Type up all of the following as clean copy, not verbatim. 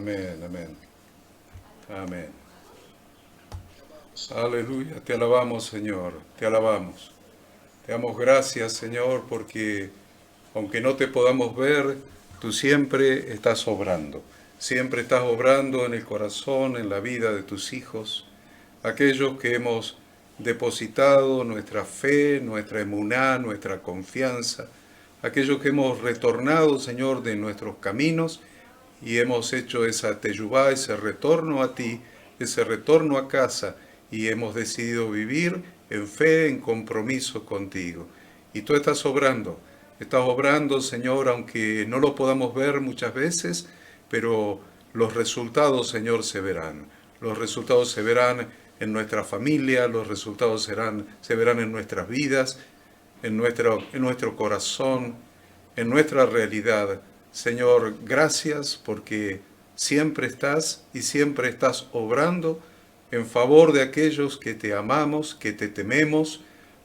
Amén, amén, amén. Aleluya, te alabamos, Señor, te alabamos. Te damos gracias, Señor, porque aunque no te podamos ver, tú siempre estás obrando. Siempre estás obrando en el corazón, en la vida de tus hijos, aquellos que hemos depositado nuestra fe, nuestra emuná, nuestra confianza, aquellos que hemos retornado, Señor, de nuestros caminos y hemos hecho esa teyubá, ese retorno a ti, ese retorno a casa, y hemos decidido vivir en fe, en compromiso contigo. Y tú estás obrando, Señor, aunque no lo podamos ver muchas veces, pero los resultados, Señor, se verán. Los resultados se verán en nuestra familia, los resultados se verán en nuestras vidas, en nuestro corazón, en nuestra realidad. Señor, gracias porque siempre estás y siempre estás obrando en favor de aquellos que te amamos, que te tememos,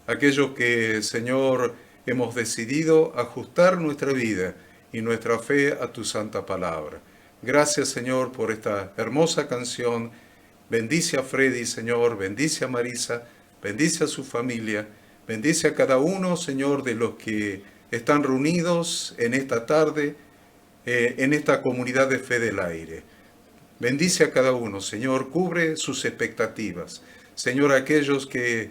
aquellos que, Señor, hemos decidido ajustar nuestra vida y nuestra fe a tu santa palabra. Gracias, Señor, por esta hermosa canción. Bendice a Freddy, Señor, bendice a Marisa, bendice a su familia, bendice a cada uno, Señor, de los que están reunidos en esta tarde, en esta comunidad de Fe del Aire. Bendice a cada uno, Señor, cubre sus expectativas. Señor, aquellos que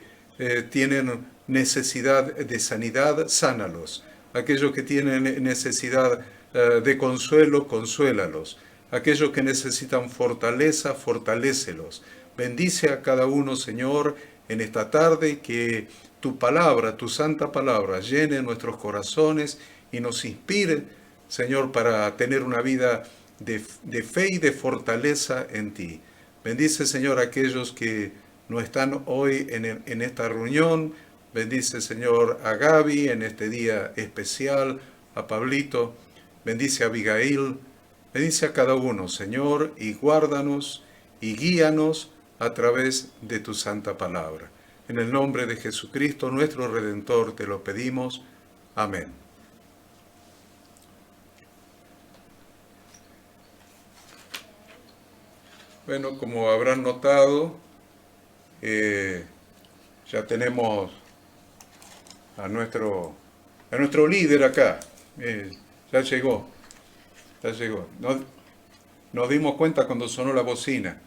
tienen necesidad de sanidad, sánalos. Aquellos que tienen necesidad de consuelo, consuélalos. Aquellos que necesitan fortaleza, fortalécelos. Bendice a cada uno, Señor, en esta tarde, que tu palabra, tu santa palabra, llene nuestros corazones y nos inspire, Señor, para tener una vida de fe y de fortaleza en ti. Bendice, Señor, a aquellos que no están hoy en esta reunión. Bendice, Señor, a Gaby en este día especial, a Pablito. Bendice a Abigail. Bendice a cada uno, Señor, y guárdanos y guíanos a través de tu santa palabra. En el nombre de Jesucristo, nuestro Redentor, te lo pedimos. Amén. Bueno, como habrán notado, ya tenemos a nuestro líder acá. Ya llegó. Nos dimos cuenta cuando sonó la bocina.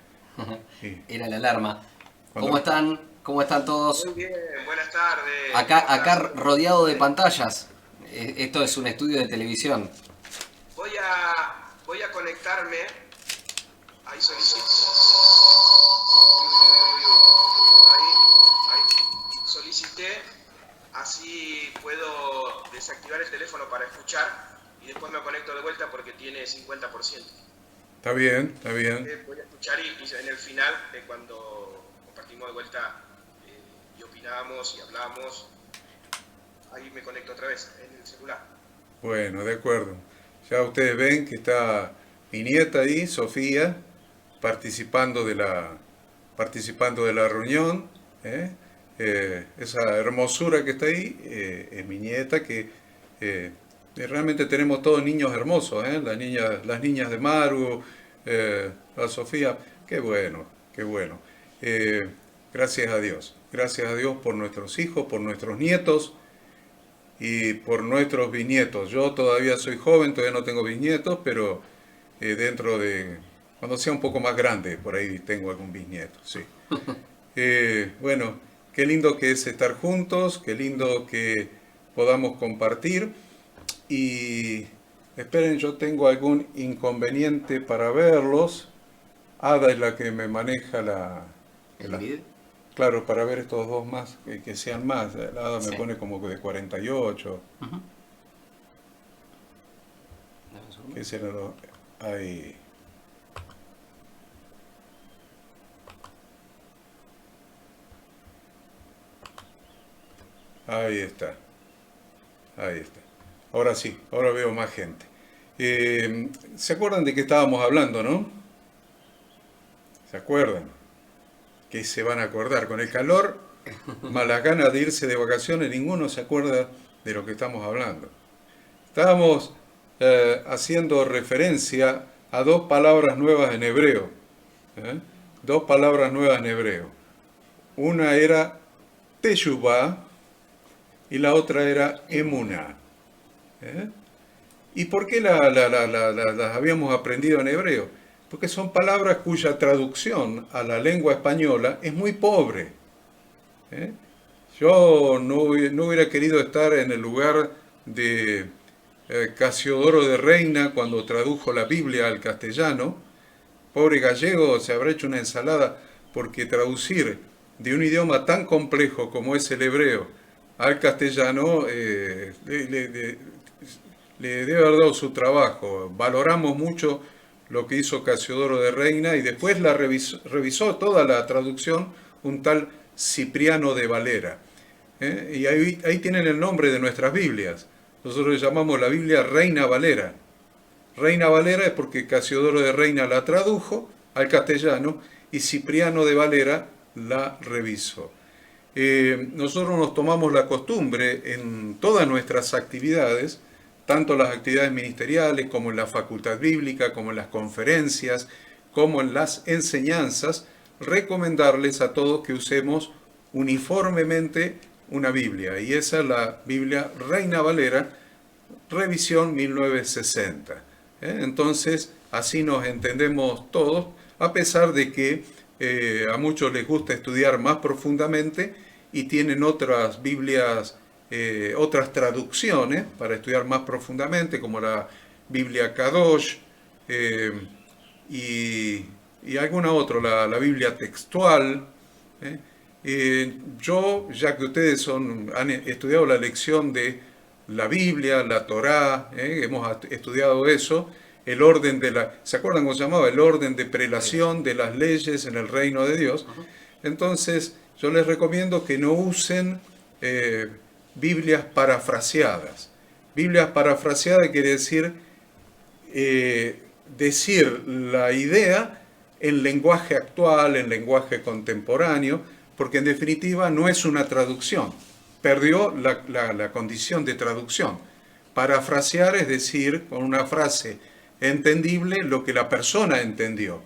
Sí. Era la alarma. Cuando- ¿Cómo están? ¿Cómo están todos? Muy bien, buenas tardes. Acá rodeado de pantallas. Esto es un estudio de televisión. Voy a conectarme. Ahí solicito. Ahí solicité. Así puedo desactivar el teléfono para escuchar y después me conecto de vuelta porque tiene 50%. Está bien, está bien. Voy a escuchar y en el final, cuando compartimos de vuelta y opinamos y hablamos, ahí me conecto otra vez en el celular. Bueno, de acuerdo. Ya ustedes ven que está mi nieta ahí, Sofía, participando de la reunión. Esa hermosura que está ahí es mi nieta, que realmente tenemos todos niños hermosos, las niñas de Maru, la Sofía. Qué bueno, qué bueno. Gracias a Dios por nuestros hijos, por nuestros nietos y por nuestros bisnietos. Yo todavía soy joven, todavía no tengo bisnietos, pero dentro de, cuando sea un poco más grande, por ahí tengo algún bisnieto, sí. Bueno, qué lindo que es estar juntos, qué lindo que podamos compartir. Y esperen, yo tengo algún inconveniente para verlos. Ada es la que me maneja ¿El video? claro, para ver estos dos más, que sean más. La Ada me Sí. pone como de 48. Ujú. ¿Qué será ahí? Ahí está. Ahí está. Ahora sí, ahora veo más gente. ¿Se acuerdan de qué estábamos hablando, no? ¿Se acuerdan? ¿Qué se van a acordar? Con el calor, más las ganas de irse de vacaciones, ninguno se acuerda de lo que estamos hablando. Estábamos haciendo referencia a dos palabras nuevas en hebreo. Dos palabras nuevas en hebreo. Una era teshuvah y la otra era emuná. ¿Y por qué las habíamos aprendido en hebreo? Porque son palabras cuya traducción a la lengua española es muy pobre. Yo no hubiera querido estar en el lugar de Casiodoro de Reina cuando tradujo la Biblia al castellano. Pobre gallego, se habrá hecho una ensalada, porque traducir de un idioma tan complejo como es el hebreo al castellano le debe haber dado su trabajo. Valoramos mucho lo que hizo Casiodoro de Reina y después la revisó toda la traducción un tal Cipriano de Valera. Y ahí tienen el nombre de nuestras Biblias. Nosotros le llamamos la Biblia Reina Valera. Reina Valera es porque Casiodoro de Reina la tradujo al castellano y Cipriano de Valera la revisó. Nosotros nos tomamos la costumbre en todas nuestras actividades, tanto las actividades ministeriales como en la facultad bíblica, como en las conferencias, como en las enseñanzas, recomendarles a todos que usemos uniformemente una Biblia. Y esa es la Biblia Reina Valera, revisión 1960. Entonces, así nos entendemos todos, a pesar de que a muchos les gusta estudiar más profundamente y tienen otras Biblias, otras traducciones para estudiar más profundamente, como la Biblia Kadosh y alguna otra, la Biblia textual. Yo, ya que ustedes han estudiado la lección de la Biblia, la Torá, hemos estudiado eso, el orden ¿se acuerdan cómo se llamaba? El orden de prelación de las leyes en el reino de Dios. Entonces, yo les recomiendo que no usen Biblias parafraseadas. Biblias parafraseadas quiere decir decir la idea en lenguaje actual, en lenguaje contemporáneo, porque en definitiva no es una traducción. Perdió la condición de traducción. Parafrasear es decir, con una frase entendible, lo que la persona entendió.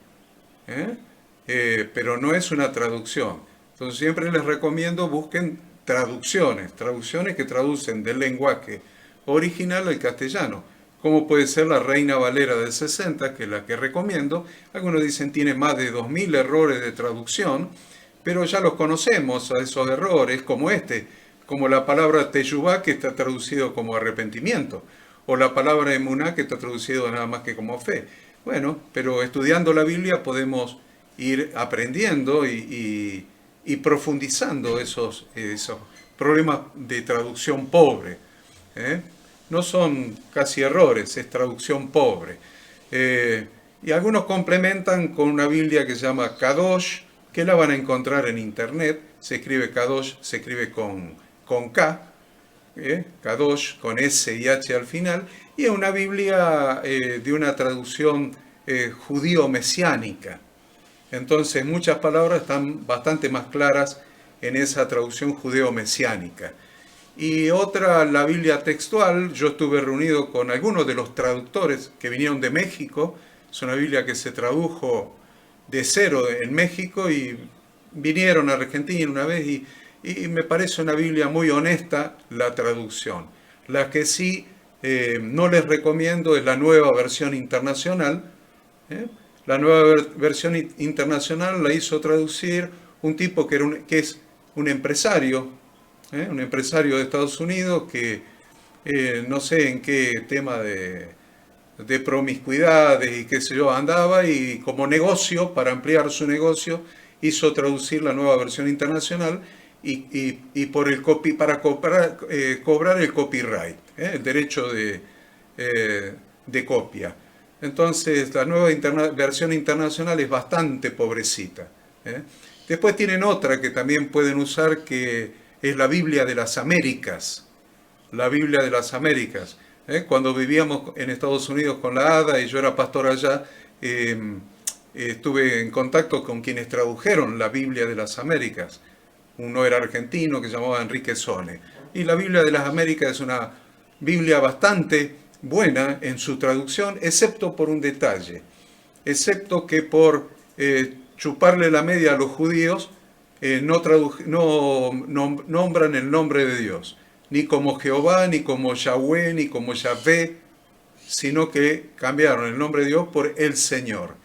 Pero no es una traducción. Entonces siempre les recomiendo busquen traducciones que traducen del lenguaje original al castellano, como puede ser la Reina Valera del 60, que es la que recomiendo. Algunos dicen tiene más de 2000 errores de traducción, pero ya los conocemos a esos errores, como la palabra teshuvah, que está traducido como arrepentimiento, o la palabra emuná, que está traducido nada más que como fe. Bueno, pero estudiando la Biblia podemos ir aprendiendo y profundizando esos problemas de traducción pobre. No son casi errores, es traducción pobre. Y algunos complementan con una Biblia que se llama Kadosh, que la van a encontrar en internet. Se escribe Kadosh, se escribe con K, Kadosh, con S y H al final, y es una Biblia de una traducción judío-mesiánica. Entonces muchas palabras están bastante más claras en esa traducción judeo-mesiánica. Y otra, la Biblia textual. Yo estuve reunido con algunos de los traductores que vinieron de México. Es una Biblia que se tradujo de cero en México y vinieron a Argentina una vez y me parece una Biblia muy honesta la traducción. La que sí no les recomiendo es la Nueva Versión Internacional. La Nueva Versión Internacional la hizo traducir un tipo que es un empresario de Estados Unidos que no sé en qué tema de promiscuidades y qué sé yo andaba, y como negocio, para ampliar su negocio, hizo traducir la Nueva Versión Internacional y para cobrar el copyright, el derecho de copia. Entonces la Nueva Versión Internacional es bastante pobrecita. Después tienen otra que también pueden usar, que es la Biblia de las Américas. La Biblia de las Américas. Cuando vivíamos en Estados Unidos con la ADA y yo era pastor allá, estuve en contacto con quienes tradujeron la Biblia de las Américas. Uno era argentino, que se llamaba Enrique Sone. Y la Biblia de las Américas es una Biblia bastante buena en su traducción, excepto por un detalle. excepto que por chuparle la media a los judíos, no nombran el nombre de Dios, ni como Jehová, ni como Yahweh, ni como Yahvé, sino que cambiaron el nombre de Dios por el Señor.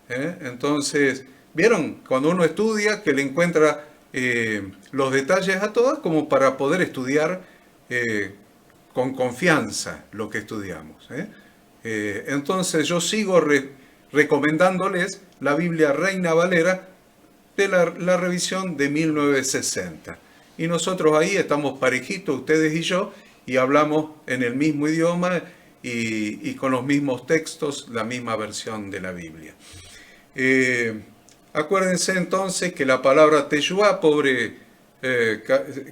Entonces, ¿vieron? Cuando uno estudia, que le encuentra los detalles a todas, como para poder estudiar con confianza lo que estudiamos. Entonces, yo sigo recomendándoles la Biblia Reina Valera de la revisión de 1960. Y nosotros ahí estamos parejitos, ustedes y yo, y hablamos en el mismo idioma y con los mismos textos, la misma versión de la Biblia. Acuérdense entonces que la palabra Teshuvá, pobre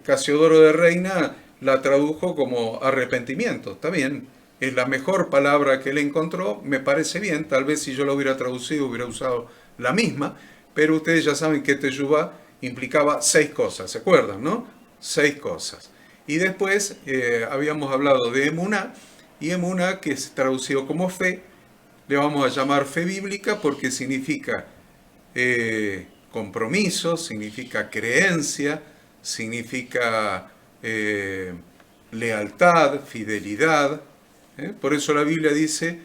Casiodoro de Reina, la tradujo como arrepentimiento. Está bien, es la mejor palabra que él encontró, me parece bien. Tal vez si yo lo hubiera traducido hubiera usado la misma, pero ustedes ya saben que Teshuvá implicaba 6 cosas, ¿se acuerdan, no? 6 cosas. Y después habíamos hablado de Emuná, y Emuná, que es traducido como fe, le vamos a llamar fe bíblica porque significa compromiso, significa creencia, significa lealtad, fidelidad. Por eso la Biblia dice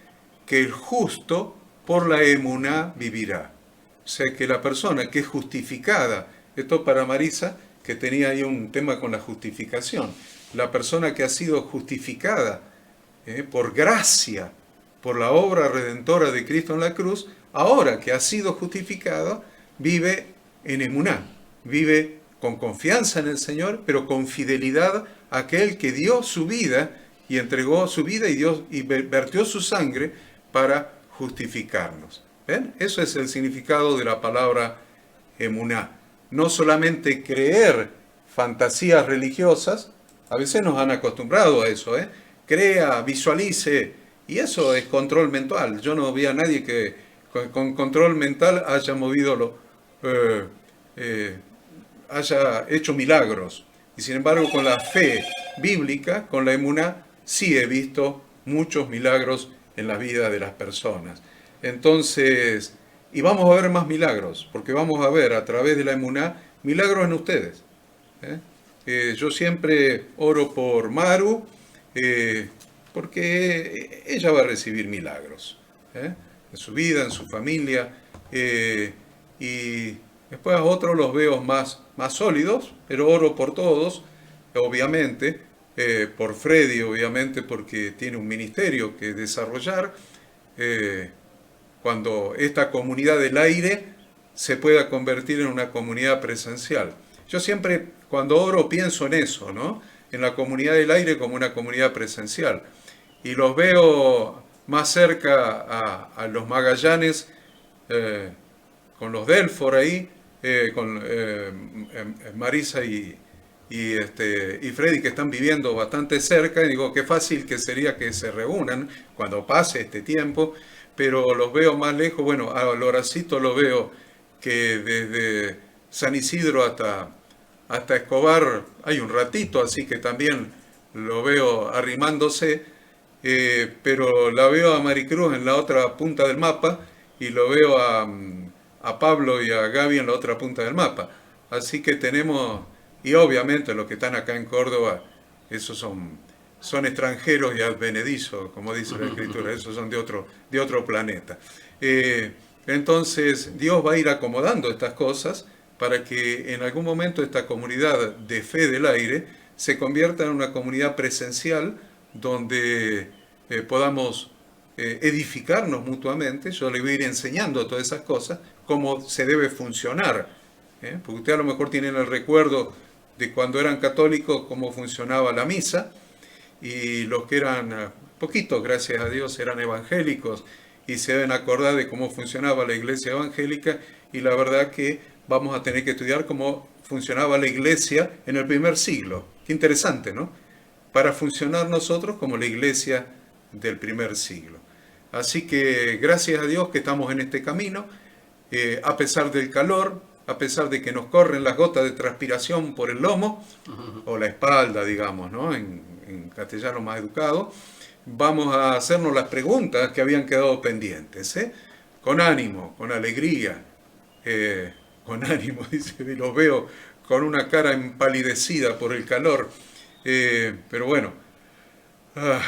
que el justo por la emuná vivirá. O sea que la persona que es justificada, esto para Marisa, que tenía ahí un tema con la justificación, la persona que ha sido justificada por gracia, por la obra redentora de Cristo en la cruz, ahora que ha sido justificado, vive en emuná, vive con confianza en el Señor, pero con fidelidad a aquel que dio su vida y entregó su vida y vertió su sangre para justificarnos. ¿Ven? Eso es el significado de la palabra emuná. No solamente creer fantasías religiosas, a veces nos han acostumbrado a eso, crea, visualice, y eso es control mental. Yo no vi a nadie que con control mental haya haya hecho milagros. Y sin embargo, con la fe bíblica, con la emuná, sí he visto muchos milagros en la vida de las personas. Entonces, y vamos a ver más milagros, porque vamos a ver a través de la emuná milagros en ustedes. Yo siempre oro por Maru, porque ella va a recibir milagros en su vida, en su familia, y después a otros los veo más sólidos, pero oro por todos, obviamente, por Freddy, obviamente, porque tiene un ministerio que desarrollar, cuando esta comunidad del aire se pueda convertir en una comunidad presencial. Yo siempre, cuando oro, pienso en eso, ¿no? En la comunidad del aire como una comunidad presencial. Y los veo más cerca a los Magallanes, con los Delfor ahí, con Marisa y Freddy, que están viviendo bastante cerca, y digo, qué fácil que sería que se reúnan cuando pase este tiempo, pero los veo más lejos. Bueno, a Loracito lo veo que desde San Isidro hasta Escobar hay un ratito, así que también lo veo arrimándose, pero la veo a Maricruz en la otra punta del mapa, y lo veo a Pablo y a Gaby en la otra punta del mapa. Así que tenemos, y obviamente los que están acá en Córdoba, esos son extranjeros y advenedizos, como dice la Escritura, esos son de otro planeta. Entonces Dios va a ir acomodando estas cosas para que en algún momento esta comunidad de fe del aire se convierta en una comunidad presencial donde podamos edificarnos mutuamente. Yo le voy a ir enseñando todas esas cosas, cómo se debe funcionar, porque usted a lo mejor tiene el recuerdo de cuando eran católicos cómo funcionaba la misa, y los que eran poquitos, gracias a Dios, eran evangélicos y se deben acordar de cómo funcionaba la iglesia evangélica, y la verdad que vamos a tener que estudiar cómo funcionaba la iglesia en el primer siglo. Qué interesante, ¿no? Para funcionar nosotros como la iglesia del primer siglo. Así que gracias a Dios que estamos en este camino, a pesar del calor, a pesar de que nos corren las gotas de transpiración por el lomo, o la espalda, digamos, ¿no? En castellano más educado, vamos a hacernos las preguntas que habían quedado pendientes. con ánimo, con alegría, con ánimo, dice, y los veo con una cara empalidecida por el calor, pero bueno,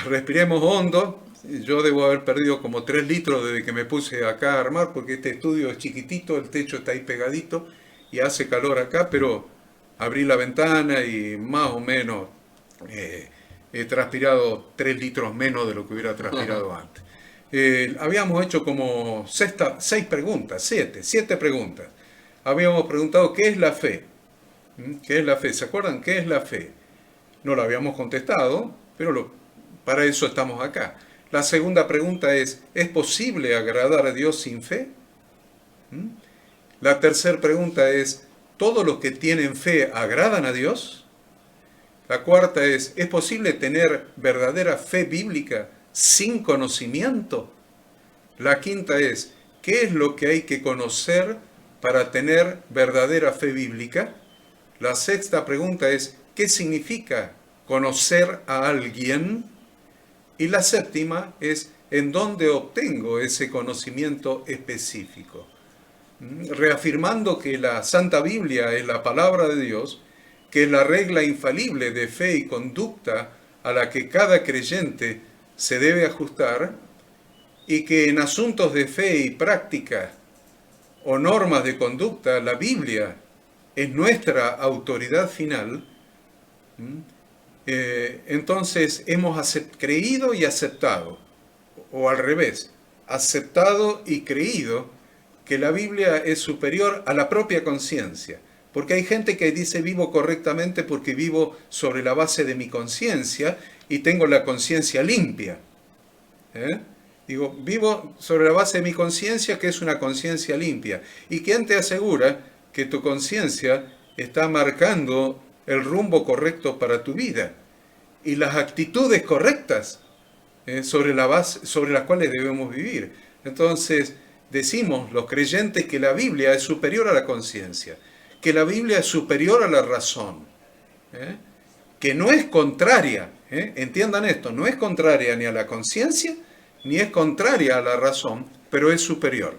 respiremos hondo. Yo debo haber perdido como 3 litros desde que me puse acá a armar, porque este estudio es chiquitito, el techo está ahí pegadito y hace calor acá, pero abrí la ventana y más o menos he transpirado 3 litros menos de lo que hubiera transpirado antes. Habíamos hecho como 6 preguntas, 7 preguntas. Habíamos preguntado ¿qué es la fe? ¿Qué es la fe? ¿Se acuerdan qué es la fe? No lo habíamos contestado, pero para eso estamos acá. La segunda pregunta ¿es posible agradar a Dios sin fe? La tercera pregunta es ¿todos los que tienen fe agradan a Dios? La cuarta es posible tener verdadera fe bíblica sin conocimiento? La quinta es ¿qué es lo que hay que conocer para tener verdadera fe bíblica? La sexta pregunta es ¿qué significa conocer a alguien? Y la séptima es ¿en dónde obtengo ese conocimiento específico? Reafirmando que la Santa Biblia es la palabra de Dios, que es la regla infalible de fe y conducta a la que cada creyente se debe ajustar, y que en asuntos de fe y práctica o normas de conducta la Biblia es nuestra autoridad final. Entonces hemos creído y aceptado, o al revés, aceptado y creído que la Biblia es superior a la propia conciencia. Porque hay gente que dice vivo correctamente porque vivo sobre la base de mi conciencia y tengo la conciencia limpia. Digo, vivo sobre la base de mi conciencia, que es una conciencia limpia. ¿Y quién te asegura que tu conciencia está marcando el rumbo correcto para tu vida y las actitudes correctas sobre las cuales debemos vivir? Entonces, decimos los creyentes que la Biblia es superior a la conciencia, que la Biblia es superior a la razón, que no es contraria, entiendan esto, no es contraria ni a la conciencia, ni es contraria a la razón, pero es superior.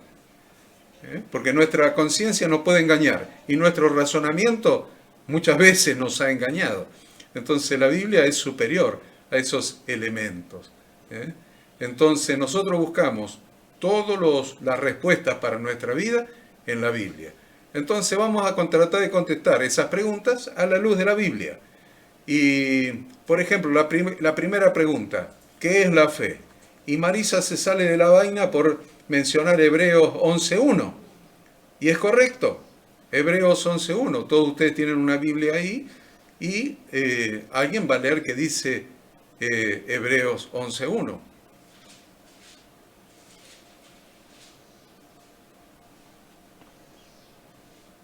Porque nuestra conciencia nos puede engañar y nuestro razonamiento muchas veces nos ha engañado. Entonces la Biblia es superior a esos elementos. Entonces nosotros buscamos todas las respuestas para nuestra vida en la Biblia. Entonces vamos a tratar de contestar esas preguntas a la luz de la Biblia. Y, por ejemplo, la primera pregunta, ¿qué es la fe? Y Marisa se sale de la vaina por mencionar Hebreos 11.1. Y es correcto, Hebreos 11.1. Todos ustedes tienen una Biblia ahí y alguien va a leer que dice Hebreos 11.1.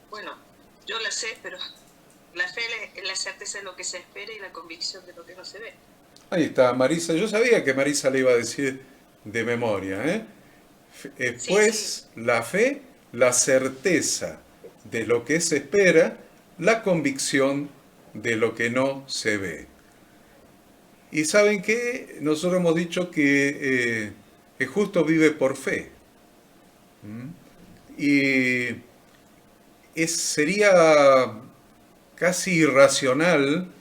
Bueno, yo la sé, pero la fe es la certeza de lo que se espera y la convicción de lo que no se ve. Ahí está, Marisa. Yo sabía que Marisa le iba a decir de memoria. Pues sí. La fe, la certeza de lo que se espera, la convicción de lo que no se ve. Y ¿saben qué? Nosotros hemos dicho que el justo vive por fe. Y sería casi irracional,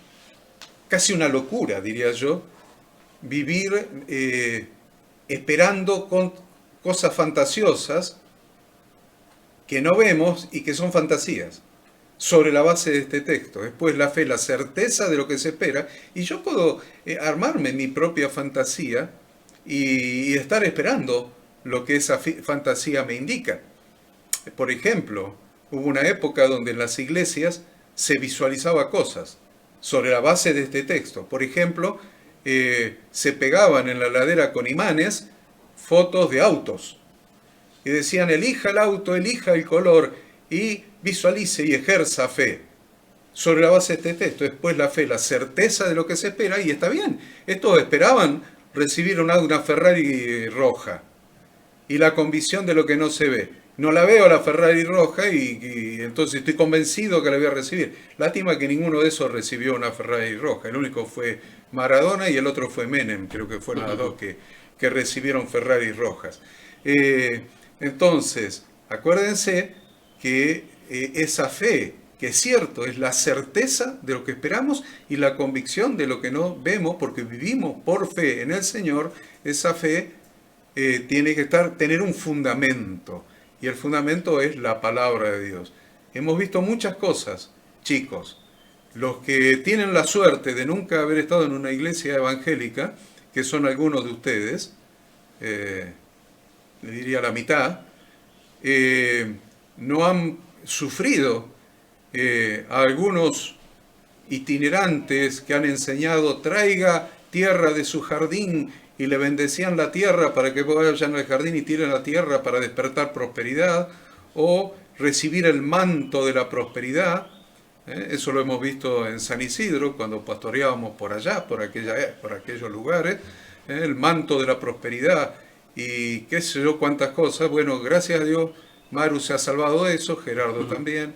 casi una locura, diría yo, vivir esperando con cosas fantasiosas que no vemos y que son fantasías, sobre la base de este texto. Después la fe, la certeza de lo que se espera, y yo puedo armarme mi propia fantasía y estar esperando lo que esa fantasía me indica. Por ejemplo, hubo una época donde en las iglesias se visualizaba cosas sobre la base de este texto. Por ejemplo, se pegaban en la ladera con imanes fotos de autos. Y decían, elija el auto, elija el color y visualice y ejerza fe. Sobre la base de este texto, después la fe, la certeza de lo que se espera, y está bien. Estos esperaban recibir una Ferrari roja y la convicción de lo que no se ve. No la veo la Ferrari roja y entonces estoy convencido que la voy a recibir. Lástima que ninguno de esos recibió una Ferrari roja. El único fue Maradona y el otro fue Menem. Creo que fueron los dos que recibieron Ferrari rojas. Entonces, acuérdense que esa fe, que es cierto, es la certeza de lo que esperamos y la convicción de lo que no vemos, porque vivimos por fe en el Señor. Esa fe tiene que tener un fundamento, y el fundamento es la palabra de Dios. Hemos visto muchas cosas, chicos. Los que tienen la suerte de nunca haber estado en una iglesia evangélica, que son algunos de ustedes, le diría la mitad, no han sufrido a algunos itinerantes que han enseñado: traiga tierra de su jardín, y le bendecían la tierra para que vayan al jardín y tiren la tierra para despertar prosperidad, o recibir el manto de la prosperidad. Eso lo hemos visto en San Isidro, cuando pastoreábamos por allá, por aquellos lugares, el manto de la prosperidad y qué sé yo cuántas cosas. Bueno, gracias a Dios, Maru se ha salvado de eso, Gerardo también,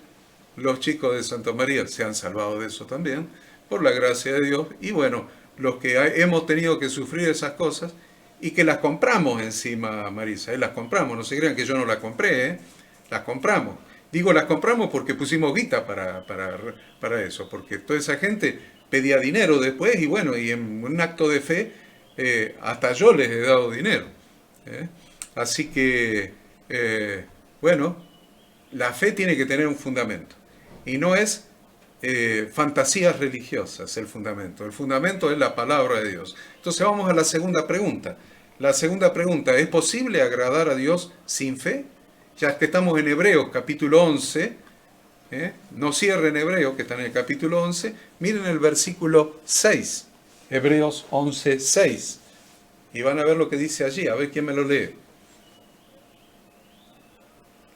los chicos de Santa María se han salvado de eso también, por la gracia de Dios. Y bueno, los que hemos tenido que sufrir esas cosas y que las compramos encima, Marisa, las compramos, no se crean que yo no las compré, las compramos. Digo, las compramos porque pusimos guita para eso, porque toda esa gente pedía dinero después, y bueno, y en un acto de fe, hasta yo les he dado dinero. Así que, bueno, la fe tiene que tener un fundamento, y no es fantasías religiosas el fundamento es la palabra de Dios. Entonces vamos a la segunda pregunta. La segunda pregunta: ¿es posible agradar a Dios sin fe? Ya que estamos en Hebreos capítulo 11, no cierren Hebreos, que están en el capítulo 11, miren el versículo 6, Hebreos 11, 6, y van a ver lo que dice allí. A ver quién me lo lee.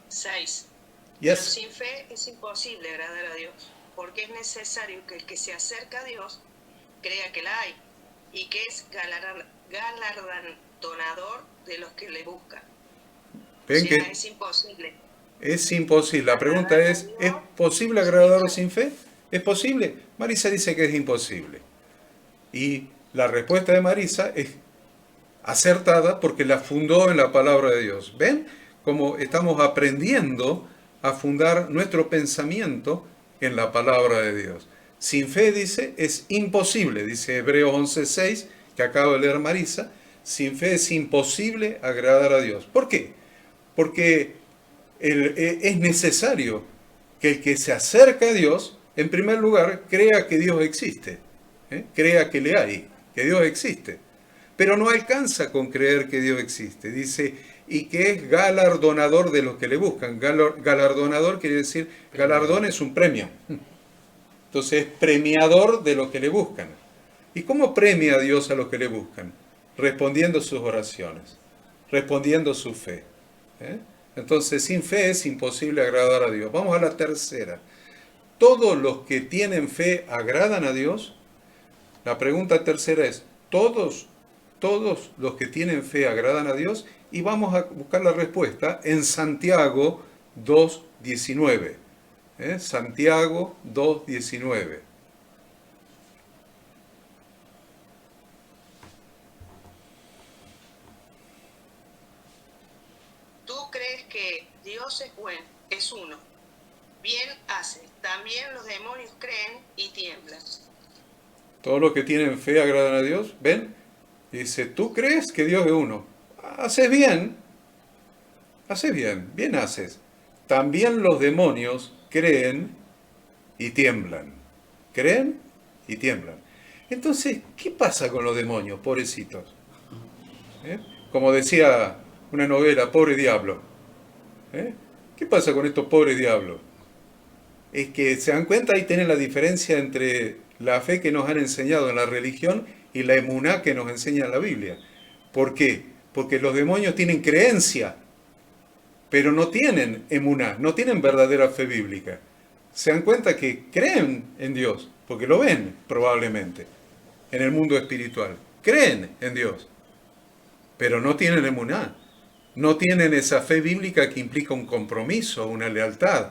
6. Yes. Pero sin fe es imposible agradar a Dios, porque es necesario que el que se acerca a Dios crea que la hay y que es galardonador de los que le buscan. ¿Ven O sea, que es imposible. es imposible? La pregunta es posible agradar sin fe? ¿Es posible? Marisa dice que es imposible. Y la respuesta de Marisa es acertada porque la fundó en la palabra de Dios. ¿Ven cómo estamos aprendiendo a fundar nuestro pensamiento en la palabra de Dios? Sin fe, dice, es imposible, dice Hebreos 11:6, que acabo de leer Marisa. Sin fe es imposible agradar a Dios. ¿Por qué? Porque es necesario que el que se acerca a Dios, en primer lugar, crea que Dios existe, crea que le hay, que Dios existe. Pero no alcanza con creer que Dios existe. Dice, y que es galardonador de los que le buscan. Galardonador quiere decir, galardón es un premio. Entonces es premiador de los que le buscan. ¿Y cómo premia a Dios a los que le buscan? Respondiendo sus oraciones, respondiendo su fe. Entonces, sin fe es imposible agradar a Dios. Vamos a la tercera. ¿Todos los que tienen fe agradan a Dios? La pregunta tercera es, ¿todos los que tienen fe agradan a Dios? Y vamos a buscar la respuesta en Santiago 2:19. Santiago 2:19. Tú crees que Dios es bueno, es uno. Bien hace. También los demonios creen y tiemblan. Todos los que tienen fe agradan a Dios. ¿Ven? Dice, ¿tú crees que Dios es uno? Haces bien. Haces bien. Bien haces. También los demonios creen y tiemblan. Creen y tiemblan. Entonces, ¿qué pasa con los demonios, pobrecitos? Como decía una novela, pobre diablo. ¿Qué pasa con estos pobres diablos? Es que se dan cuenta, ahí tienen la diferencia entre la fe que nos han enseñado en la religión y la emuná que nos enseña en la Biblia. ¿Por qué? Porque los demonios tienen creencia, pero no tienen emuná, no tienen verdadera fe bíblica. Se dan cuenta que creen en Dios, porque lo ven probablemente en el mundo espiritual. Creen en Dios, pero no tienen emuná. No tienen esa fe bíblica que implica un compromiso, una lealtad,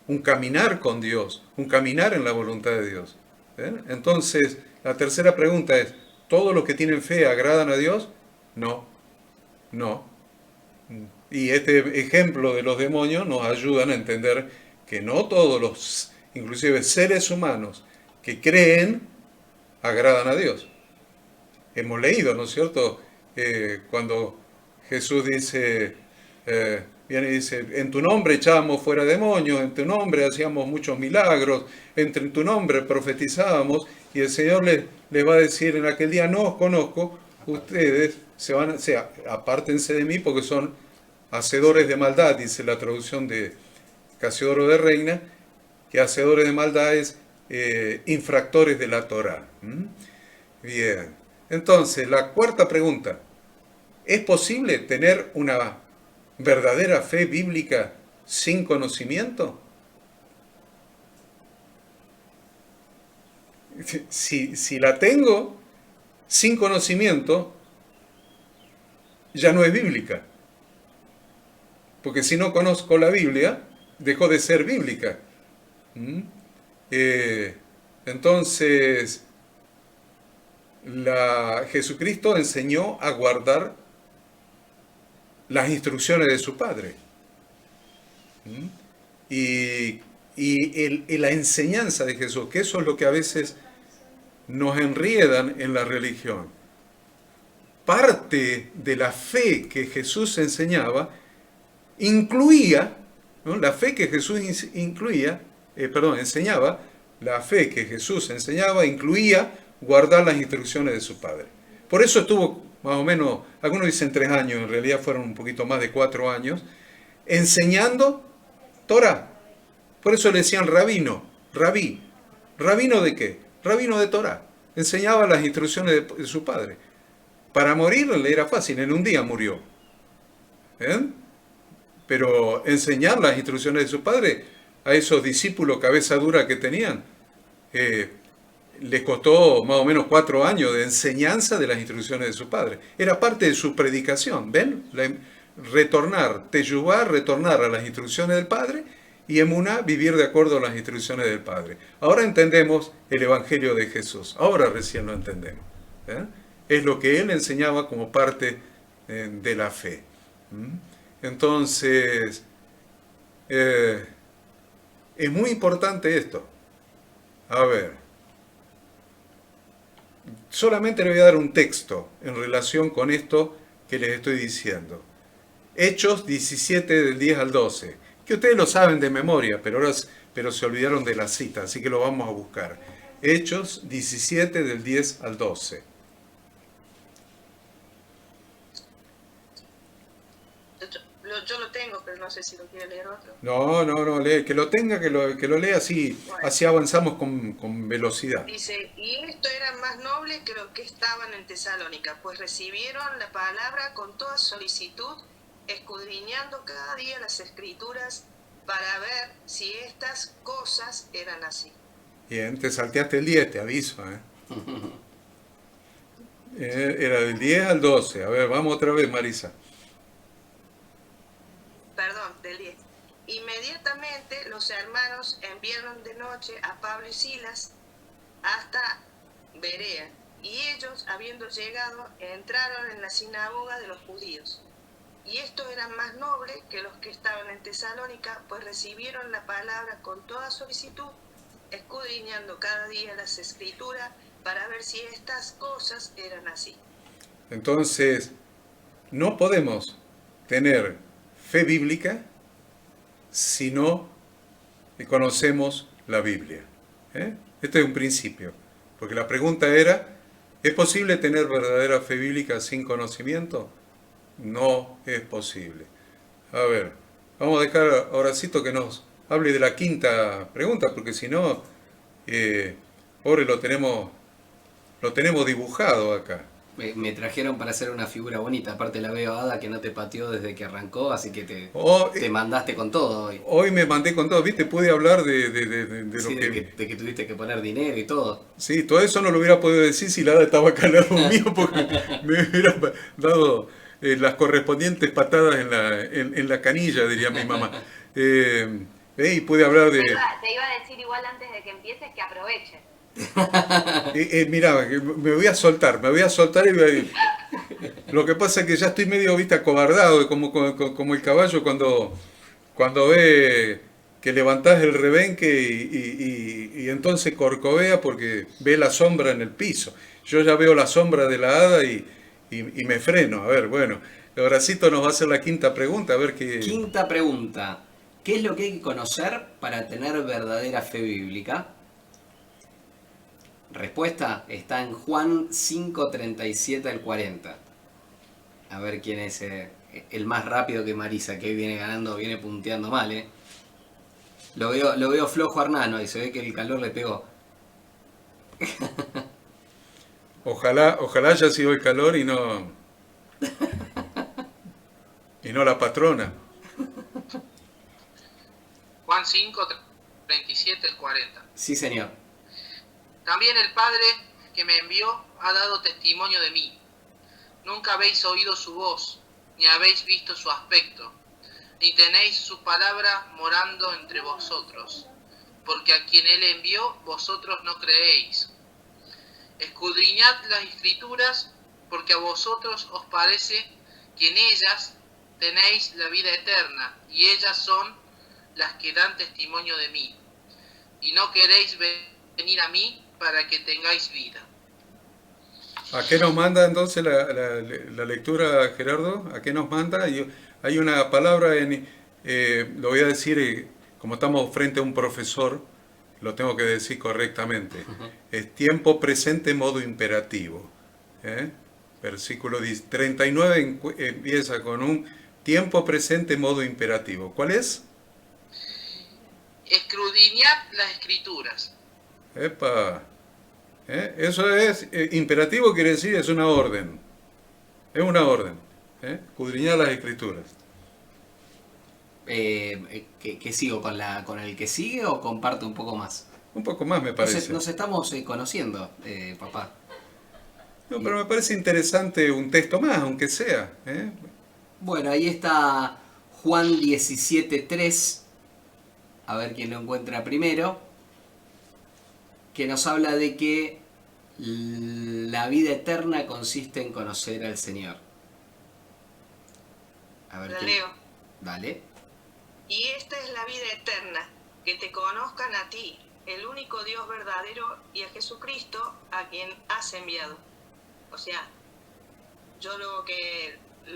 un caminar con Dios, un caminar en la voluntad de Dios. Entonces, la tercera pregunta es, ¿todos los que tienen fe agradan a Dios? No, no. Y este ejemplo de los demonios nos ayudan a entender que no todos los, inclusive seres humanos que creen, agradan a Dios. Hemos leído, ¿no es cierto? Cuando Jesús dice, viene y dice, en tu nombre echábamos fuera demonios, en tu nombre hacíamos muchos milagros, en tu nombre profetizábamos, y el Señor les va a decir en aquel día, no os conozco, ustedes apártense de mí porque son hacedores de maldad, dice la traducción de Casiodoro de Reina, que hacedores de maldad es infractores de la Torá. Bien, entonces la cuarta pregunta, ¿es posible tener una verdadera fe bíblica sin conocimiento? Si la tengo sin conocimiento, ya no es bíblica. Porque si no conozco la Biblia, dejó de ser bíblica. Entonces, Jesucristo enseñó a guardar las instrucciones de su Padre. Y la enseñanza de Jesús, que eso es lo que a veces nos enriedan en la religión. Parte de la fe que Jesús enseñaba incluía, ¿no? La fe que Jesús enseñaba, la fe que Jesús enseñaba incluía guardar las instrucciones de su Padre. Por eso estuvo más o menos, algunos dicen 3 años, en realidad fueron un poquito más de 4 años, enseñando Torah. Por eso le decían rabino, rabí. ¿Rabino de qué? Rabino de Torah. Enseñaba las instrucciones de su Padre. Para morir le era fácil, en un día murió. Pero enseñar las instrucciones de su Padre a esos discípulos cabeza dura que tenían, les costó más o menos 4 años de enseñanza de las instrucciones de su Padre. Era parte de su predicación, ¿ven? Retornar a las instrucciones del Padre, y emuná, vivir de acuerdo a las instrucciones del Padre. Ahora entendemos el Evangelio de Jesús, ahora recién lo entendemos. Es lo que Él enseñaba como parte de la fe. Entonces, es muy importante esto. A ver, solamente le voy a dar un texto en relación con esto que les estoy diciendo. Hechos 17 del 10 al 12, que ustedes lo saben de memoria, pero se olvidaron de la cita, así que lo vamos a buscar. Hechos 17 del 10 al 12. Yo lo tengo, pero no sé si lo quiere leer otro. No, lee, que lo tenga, que lo lea, así, Bueno. así avanzamos con velocidad. Dice, y esto era más noble que los que estaban en Tesalónica, pues recibieron la palabra con toda solicitud, escudriñando cada día las Escrituras para ver si estas cosas eran así. Bien, te salteaste el 10, te aviso. Era del 10 al 12. A ver, vamos otra vez, Marisa. Perdón, del 10. Inmediatamente los hermanos enviaron de noche a Pablo y Silas hasta Berea, y ellos, habiendo llegado, entraron en la sinagoga de los judíos. Y estos eran más nobles que los que estaban en Tesalónica, pues recibieron la palabra con toda solicitud, escudriñando cada día las Escrituras para ver si estas cosas eran así. Entonces, no podemos tener fe bíblica si no conocemos la Biblia. Este es un principio, porque la pregunta era, ¿es posible tener verdadera fe bíblica sin conocimiento? No es posible. A ver, vamos a dejar a Horacito que nos hable de la quinta pregunta, porque si no, pobre, lo tenemos dibujado acá. Me trajeron para hacer una figura bonita. Aparte la veo a Ada que no te pateó desde que arrancó, así que te mandaste con todo hoy. Hoy me mandé con todo, ¿viste? Pude hablar de Sí, lo de que tuviste que poner dinero y todo. Sí, todo eso no lo hubiera podido decir si la Ada estaba acá al lado mío, porque me hubiera dado las correspondientes patadas en la canilla, diría mi mamá. Y pude hablar de... Te iba a decir igual antes de que empieces que aproveches. Mirá, me voy a soltar y Lo que pasa es que ya estoy medio, viste, acobardado, como el caballo cuando ve que levantás el rebenque y entonces corcovea porque ve la sombra en el piso. Yo ya veo la sombra de la hada y me freno. A ver, bueno, Horacito nos va a hacer la quinta pregunta, a ver qué... Quinta pregunta. ¿Qué es lo que hay que conocer para tener verdadera fe bíblica? Respuesta está en Juan 5:37 al 40. A ver quién es el más rápido que Marisa, que hoy viene ganando, viene punteando mal, ¿eh? Lo veo flojo a Hernano y se ve que el calor le pegó. Ojalá haya sido el calor y no la patrona. Juan 5:37 al 40. Sí, señor. También el Padre que me envió ha dado testimonio de mí. Nunca habéis oído su voz, ni habéis visto su aspecto, ni tenéis su palabra morando entre vosotros, porque a quien él envió vosotros no creéis. Escudriñad las Escrituras, porque a vosotros os parece que en ellas tenéis la vida eterna, y ellas son las que dan testimonio de mí. Y no queréis venir a mí para que tengáis vida. ¿A qué nos manda entonces la lectura, Gerardo? ¿A qué nos manda? Hay una palabra, lo voy a decir, como estamos frente a un profesor, lo tengo que decir correctamente. Es tiempo presente, modo imperativo. Versículo 39 empieza con un tiempo presente, modo imperativo. ¿Cuál es? Escudriñad las Escrituras. ¡Epa! Eso es imperativo, quiere decir es una orden. Es una orden. Escudriñar las Escrituras. ¿Qué sigo? ¿Con el que sigue o comparte un poco más? Un poco más me parece. Nos estamos conociendo, papá. No, pero me parece interesante un texto más, aunque sea. Bueno, ahí está Juan 17:3. A ver quién lo encuentra primero. Que nos habla de que la vida eterna consiste en conocer al Señor. A ver La quién. leo. Dale. Y esta es la vida eterna, que te conozcan a ti, el único Dios verdadero, y a Jesucristo, a quien has enviado. O sea, yo lo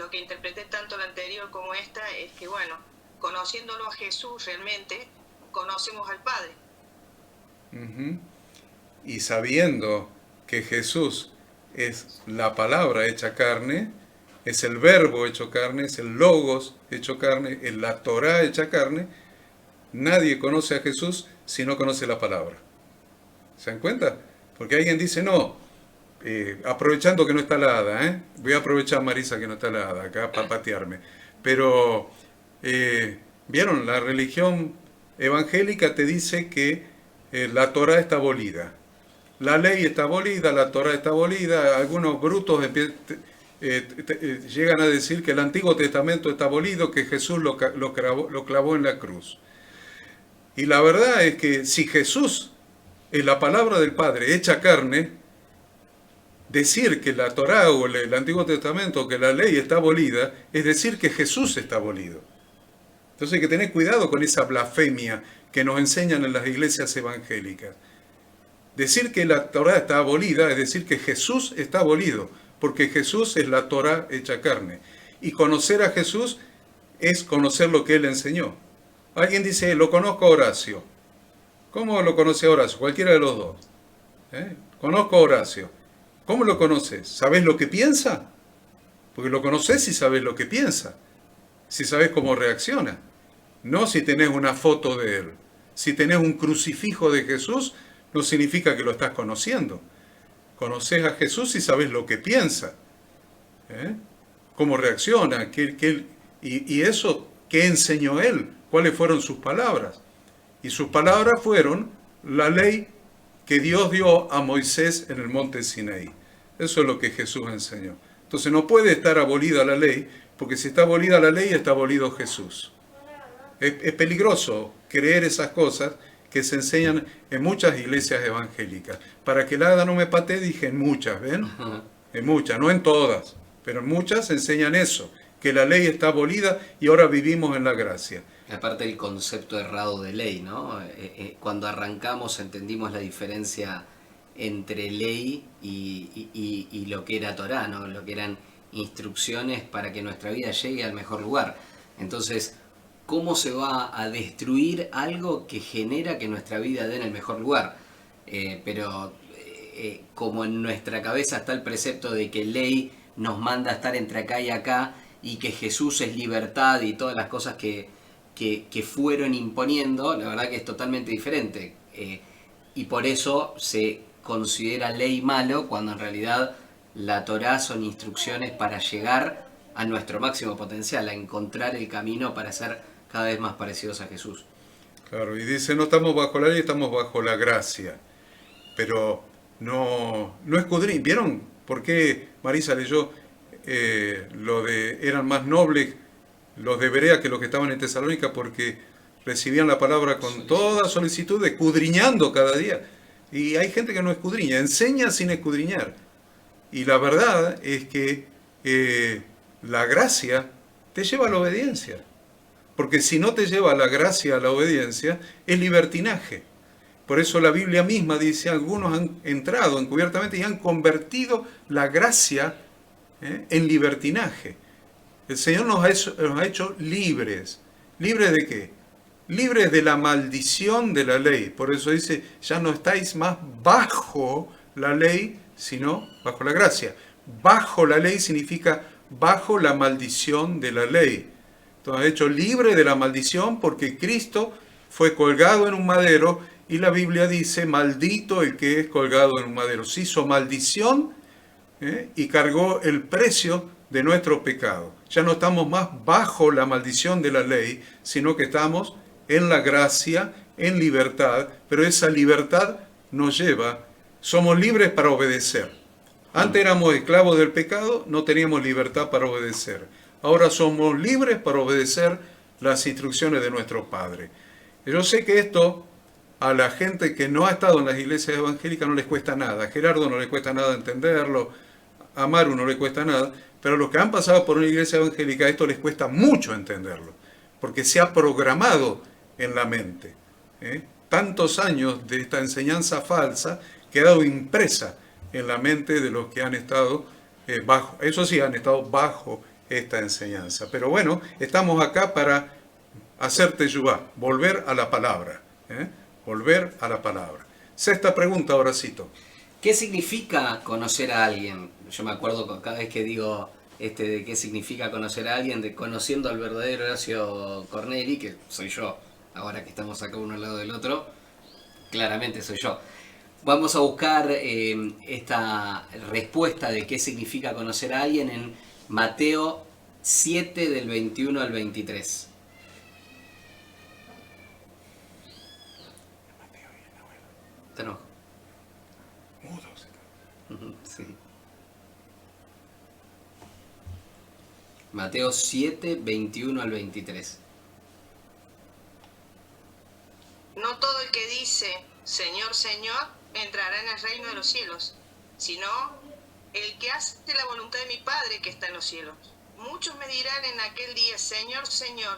que interpreté tanto la anterior como esta es que, bueno, conociéndolo a Jesús realmente, conocemos al Padre. Y sabiendo que Jesús es la palabra hecha carne, es el verbo hecho carne, es el logos hecho carne, es la Torá hecha carne, nadie conoce a Jesús si no conoce la palabra. ¿Se dan cuenta? Porque alguien dice, no, aprovechando que no está la hada, voy a aprovechar, Marisa, que no está la hada acá para patearme, pero ¿vieron? La religión evangélica te dice que la Torá está abolida. La ley está abolida, la Torá está abolida, algunos brutos llegan a decir que el Antiguo Testamento está abolido, que Jesús lo clavó en la cruz. Y la verdad es que si Jesús es la palabra del Padre hecha carne, decir que la Torá o el Antiguo Testamento, que la ley está abolida, es decir que Jesús está abolido. Entonces hay que tener cuidado con esa blasfemia que nos enseñan en las iglesias evangélicas. Decir que la Torá está abolida es decir que Jesús está abolido, porque Jesús es la Torá hecha carne. Y conocer a Jesús es conocer lo que Él enseñó. Alguien dice, lo conozco a Horacio. ¿Cómo lo conoce a Horacio? Cualquiera de los dos. Conozco a Horacio. ¿Cómo lo conoces? ¿Sabes lo que piensa? Porque lo conoces si sabes lo que piensa. Si sabes cómo reacciona. No si tenés una foto de Él. Si tenés un crucifijo de Jesús, no significa que lo estás conociendo. Conoces a Jesús y sabes lo que piensa, cómo reacciona, y eso, qué enseñó Él, cuáles fueron sus palabras. Y sus palabras fueron la ley que Dios dio a Moisés en el monte Sinaí. Eso es lo que Jesús enseñó. Entonces no puede estar abolida la ley, porque si está abolida la ley, está abolido Jesús. Es peligroso creer esas cosas que se enseñan en muchas iglesias evangélicas. Para que la hada no me patee, dije en muchas, ¿ven? En muchas, no en todas, pero muchas enseñan eso, que la ley está abolida y ahora vivimos en la gracia. Aparte el concepto errado de ley, ¿no? Cuando arrancamos entendimos la diferencia entre ley y lo que era Torá, ¿no? Lo que eran instrucciones para que nuestra vida llegue al mejor lugar. Entonces, ¿cómo se va a destruir algo que genera que nuestra vida dé en el mejor lugar? Pero como en nuestra cabeza está el precepto de que ley nos manda a estar entre acá y acá, y que Jesús es libertad y todas las cosas que fueron imponiendo, la verdad que es totalmente diferente. Y por eso se considera ley malo, cuando en realidad la Torá son instrucciones para llegar a nuestro máximo potencial, a encontrar el camino para ser cada vez más parecidos a Jesús. Claro, y dice, no estamos bajo la ley, estamos bajo la gracia. Pero no escudriñan. ¿Vieron por qué Marisa leyó lo de eran más nobles los de Berea que los que estaban en Tesalónica? Porque recibían la palabra con toda solicitud, escudriñando cada día. Y hay gente que no escudriña, enseña sin escudriñar. Y la verdad es que la gracia te lleva a la obediencia. Porque si no te lleva la gracia a la obediencia, es libertinaje. Por eso la Biblia misma dice, algunos han entrado encubiertamente y han convertido la gracia en libertinaje. El Señor nos ha hecho libres. ¿Libres de qué? Libres de la maldición de la ley. Por eso dice, ya no estáis más bajo la ley, sino bajo la gracia. Bajo la ley significa bajo la maldición de la ley. Entonces, ha hecho libre de la maldición porque Cristo fue colgado en un madero, y la Biblia dice, maldito el que es colgado en un madero. Se hizo maldición y cargó el precio de nuestro pecado. Ya no estamos más bajo la maldición de la ley, sino que estamos en la gracia, en libertad, pero esa libertad nos lleva, somos libres para obedecer. Antes éramos esclavos del pecado, no teníamos libertad para obedecer. Ahora somos libres para obedecer las instrucciones de nuestro Padre. Yo sé que esto a la gente que no ha estado en las iglesias evangélicas no les cuesta nada. A Gerardo no le cuesta nada entenderlo, a Maru no le cuesta nada, pero a los que han pasado por una iglesia evangélica esto les cuesta mucho entenderlo, porque se ha programado en la mente. Tantos años de esta enseñanza falsa que ha quedado impresa en la mente de los que han estado bajo, eso sí, han estado bajo esta enseñanza. Pero bueno, estamos acá para hacer teshuvá, volver a la palabra. Volver a la palabra. Sexta pregunta, Horacito. ¿Qué significa conocer a alguien? Yo me acuerdo cada vez que digo de qué significa conocer a alguien, de conociendo al verdadero Horacio Corneli, que soy yo, ahora que estamos acá uno al lado del otro, claramente soy yo. Vamos a buscar esta respuesta de qué significa conocer a alguien en Mateo 7 del 21 al 23. ¿Te enojo? Sí. Mateo 7, 21 al 23. No todo el que dice, Señor, Señor, entrará en el reino de los cielos, sino el que hace la voluntad de mi Padre que está en los cielos. Muchos me dirán en aquel día, Señor, Señor,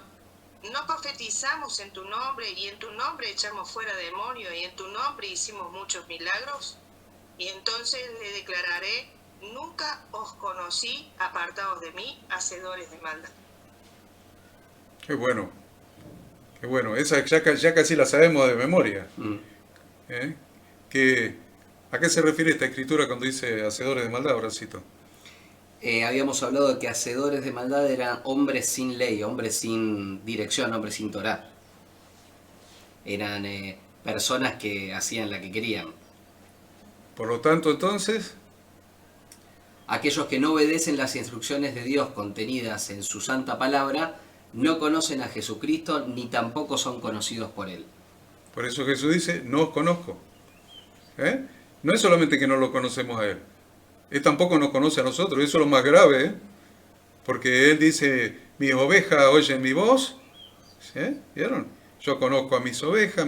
¿no profetizamos en tu nombre, y en tu nombre echamos fuera demonios, y en tu nombre hicimos muchos milagros? Y entonces le declararé, nunca os conocí, apartados de mí, hacedores de maldad. Qué bueno. Qué bueno. Esa ya casi la sabemos de memoria. ¿A qué se refiere esta escritura cuando dice hacedores de maldad, Horacito? Habíamos hablado de que hacedores de maldad eran hombres sin ley, hombres sin dirección, hombres sin Torá. Eran personas que hacían la que querían. Por lo tanto, entonces, aquellos que no obedecen las instrucciones de Dios contenidas en su santa palabra, no conocen a Jesucristo ni tampoco son conocidos por Él. Por eso Jesús dice, no os conozco. No es solamente que no lo conocemos a Él, Él tampoco nos conoce a nosotros, eso es lo más grave, porque Él dice, mis ovejas oyen mi voz, ¿vieron? Yo conozco a mis ovejas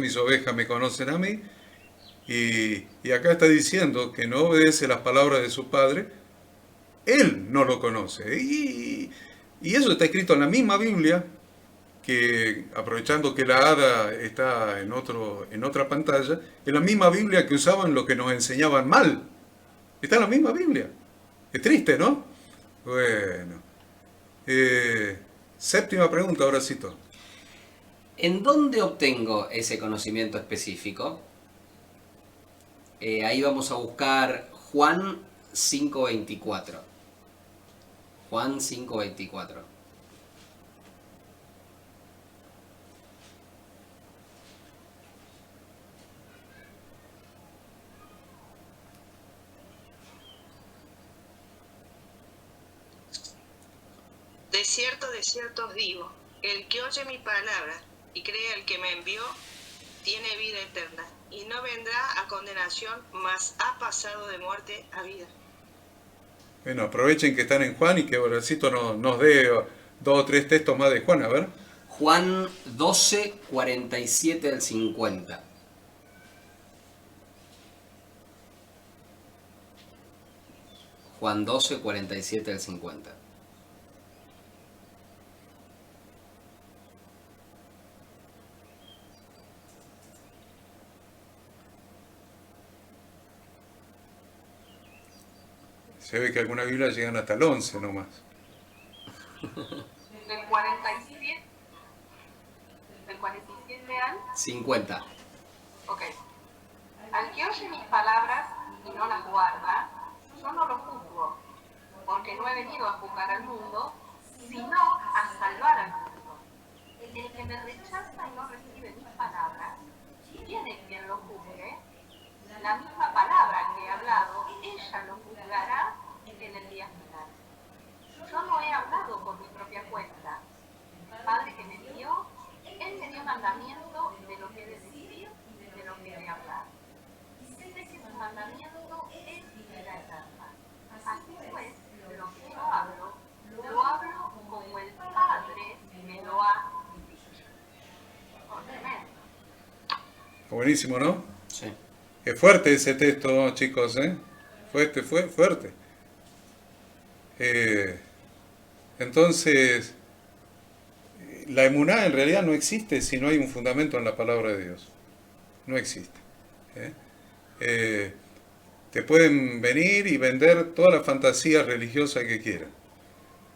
me conocen a mí, y acá está diciendo que no obedece las palabras de su Padre, él no lo conoce. Y eso está escrito en la misma Biblia, que aprovechando que la hada está en otra pantalla, en la misma Biblia que usaban los que nos enseñaban mal. Está en la misma Biblia. Es triste, ¿no? Bueno. Séptima pregunta, Horacito. ¿En dónde obtengo ese conocimiento específico? Ahí vamos a buscar Juan 5:24. Juan 5:24. De cierto os digo, el que oye mi palabra y cree al que me envió, tiene vida eterna, y no vendrá a condenación, mas ha pasado de muerte a vida. Bueno, aprovechen que están en Juan y que Horacito nos dé 2 o 3 textos más de Juan, a ver. Juan 12, 47 al 50. Juan 12, 47 al 50. Se ve que algunas Biblias llegan hasta el 11 nomás. Del 47. Del 47 al 50. Ok. Al que oye mis palabras y no las guarda, yo no lo juzgo, porque no he venido a juzgar al mundo, sino a salvar al mundo. El que me rechaza y no recibe mis palabras, tiene quien lo juzgue. La misma palabra que he hablado, ella lo juzgará en el día final. Yo no he hablado por mi propia cuenta. El Padre que me dio, Él me dio mandamiento de lo que he de decir y de lo que he de hablar. Y sé que su mandamiento es vida eterna. Así pues, lo que yo hablo, lo hablo como el Padre me lo ha dicho. Tremendo. Buenísimo, ¿no? Sí. Es fuerte ese texto, chicos, ¿eh? Fuerte. Entonces, la emuná en realidad no existe si no hay un fundamento en la palabra de Dios. No existe. Te pueden venir y vender toda la fantasía religiosa que quieran.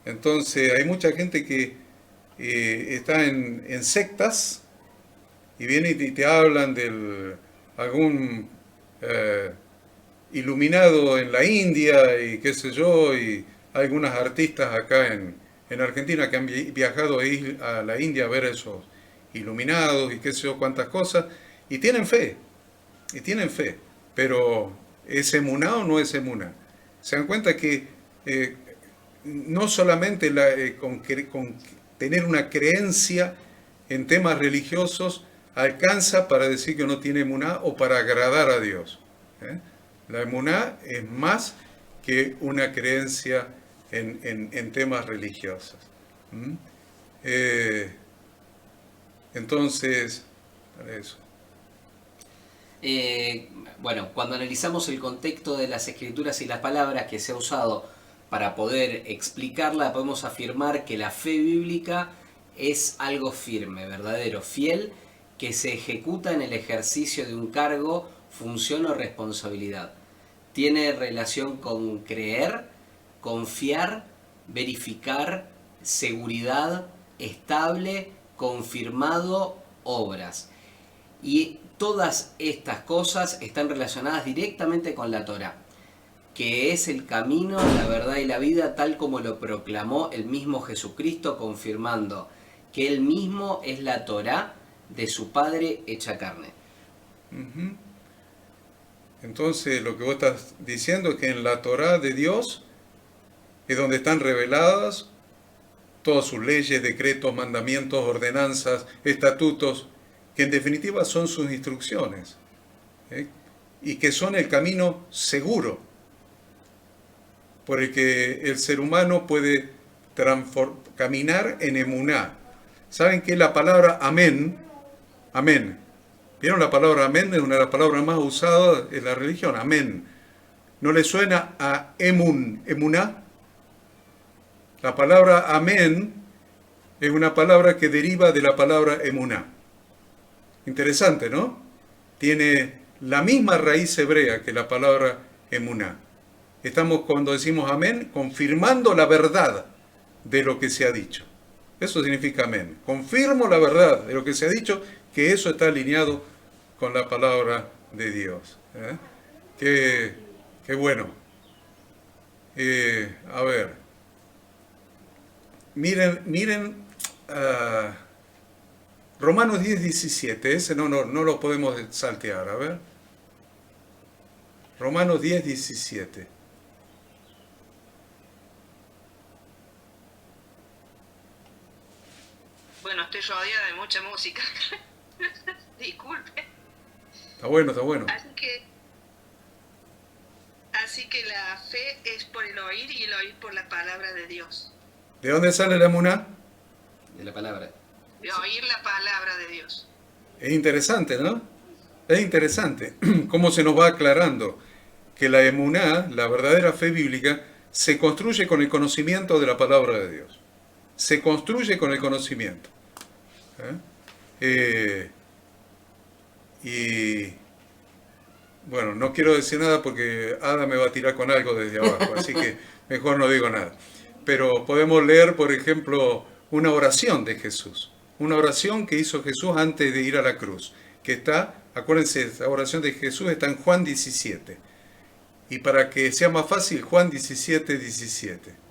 Entonces, hay mucha gente que está en sectas y vienen y te hablan de algún iluminado en la India y qué sé yo, y hay algunas artistas acá en Argentina que han viajado a la India a ver esos iluminados y qué sé yo cuántas cosas, y tienen fe, pero ¿es emuná o no es emuná? Se dan cuenta que no solamente con tener una creencia en temas religiosos alcanza para decir que uno tiene emuná o para agradar a Dios. La emuná es más que una creencia en temas religiosos. Entonces, para eso. Bueno, cuando analizamos el contexto de las escrituras y las palabras que se ha usado para poder explicarla, podemos afirmar que la fe bíblica es algo firme, verdadero, fiel, que se ejecuta en el ejercicio de un cargo, función o responsabilidad. Tiene relación con creer, confiar, verificar, seguridad, estable, confirmado, obras. Y todas estas cosas están relacionadas directamente con la Torá, que es el camino, la verdad y la vida, tal como lo proclamó el mismo Jesucristo, confirmando que Él mismo es la Torá de su Padre hecha carne. Entonces, lo que vos estás diciendo es que en la Torá de Dios es donde están reveladas todas sus leyes, decretos, mandamientos, ordenanzas, estatutos, que en definitiva son sus instrucciones, y que son el camino seguro por el que el ser humano puede caminar en emuná. ¿Saben qué? La palabra amén, amén. ¿Vieron la palabra amén? Es una de las palabras más usadas en la religión, amén. ¿No le suena a emuná? La palabra amén es una palabra que deriva de la palabra emuná. Interesante, ¿no? Tiene la misma raíz hebrea que la palabra emuná. Estamos, cuando decimos amén, confirmando la verdad de lo que se ha dicho. Eso significa amén. Confirmo la verdad de lo que se ha dicho, que eso está alineado con la palabra de Dios. Qué bueno. A ver. Miren Romanos 10:17. Ese no lo podemos saltear. A ver. Romanos 10:17. Bueno, estoy rodeada de mucha música. Disculpe. Está bueno, está bueno. Así que la fe es por el oír y el oír por la palabra de Dios. ¿De dónde sale la emuná? De la palabra. De oír la palabra de Dios. Es interesante, ¿no? Es interesante cómo se nos va aclarando que la emuná, la verdadera fe bíblica, se construye con el conocimiento de la palabra de Dios. Se construye con el conocimiento. Y bueno, no quiero decir nada porque Ada me va a tirar con algo desde abajo, así que mejor no digo nada. Pero podemos leer, por ejemplo, una oración de Jesús. Una oración que hizo Jesús antes de ir a la cruz. Que está, acuérdense, la oración de Jesús está en Juan 17. Y para que sea más fácil, Juan 17:17.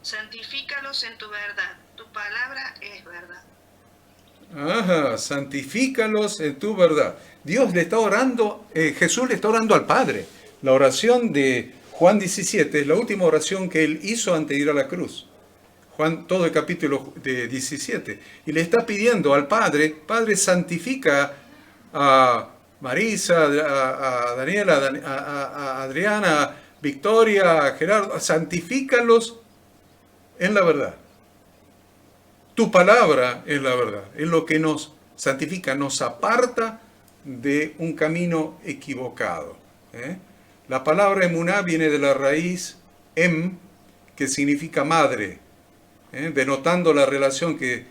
Santifícalos en tu verdad. Tu palabra es verdad. Ajá, santifícalos en tu verdad. Dios le está orando, Jesús le está orando al Padre. La oración de Juan 17 es la última oración que él hizo antes de ir a la cruz. Juan, todo el capítulo de 17. Y le está pidiendo al Padre, Padre, santifica a Marisa, a Daniela, a Adriana, a Victoria, a Gerardo, santifícalos en la verdad. Tu palabra es la verdad, es lo que nos santifica, nos aparta de un camino equivocado. La palabra emuná viene de la raíz em, que significa madre, denotando la relación que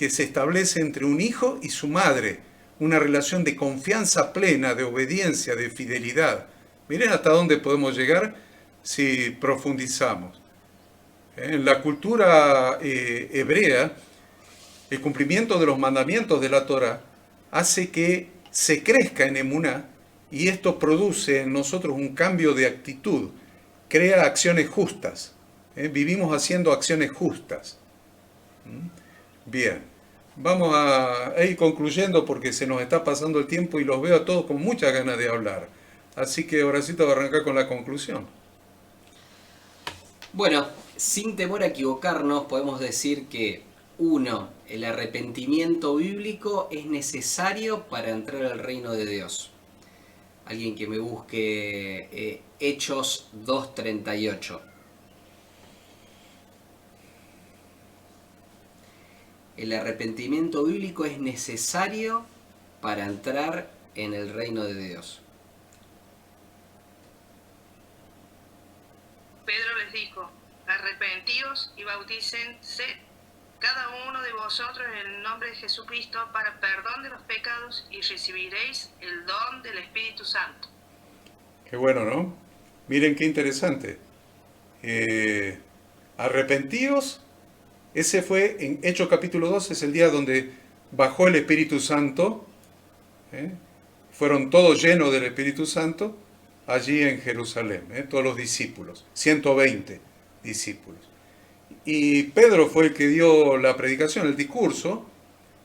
se establece entre un hijo y su madre, una relación de confianza plena, de obediencia, de fidelidad. Miren hasta dónde podemos llegar si profundizamos. En la cultura hebrea, el cumplimiento de los mandamientos de la Torá hace que se crezca en emuná y esto produce en nosotros un cambio de actitud, crea acciones justas. Vivimos haciendo acciones justas. Bien, vamos a ir concluyendo porque se nos está pasando el tiempo y los veo a todos con muchas ganas de hablar. Así que Horacito va a arrancar con la conclusión. Bueno, sin temor a equivocarnos, podemos decir que, 1. El arrepentimiento bíblico es necesario para entrar al reino de Dios. Alguien que me busque Hechos 2:38. El arrepentimiento bíblico es necesario para entrar en el reino de Dios. Pedro les dijo, arrepentíos y bautícense cada uno de vosotros en el nombre de Jesucristo para perdón de los pecados y recibiréis el don del Espíritu Santo. Qué bueno, ¿no? Miren qué interesante. Arrepentíos, ese fue en Hechos capítulo 2, es el día donde bajó el Espíritu Santo. Fueron todos llenos del Espíritu Santo allí en Jerusalén, todos los discípulos, 120 discípulos. Y Pedro fue el que dio la predicación, el discurso.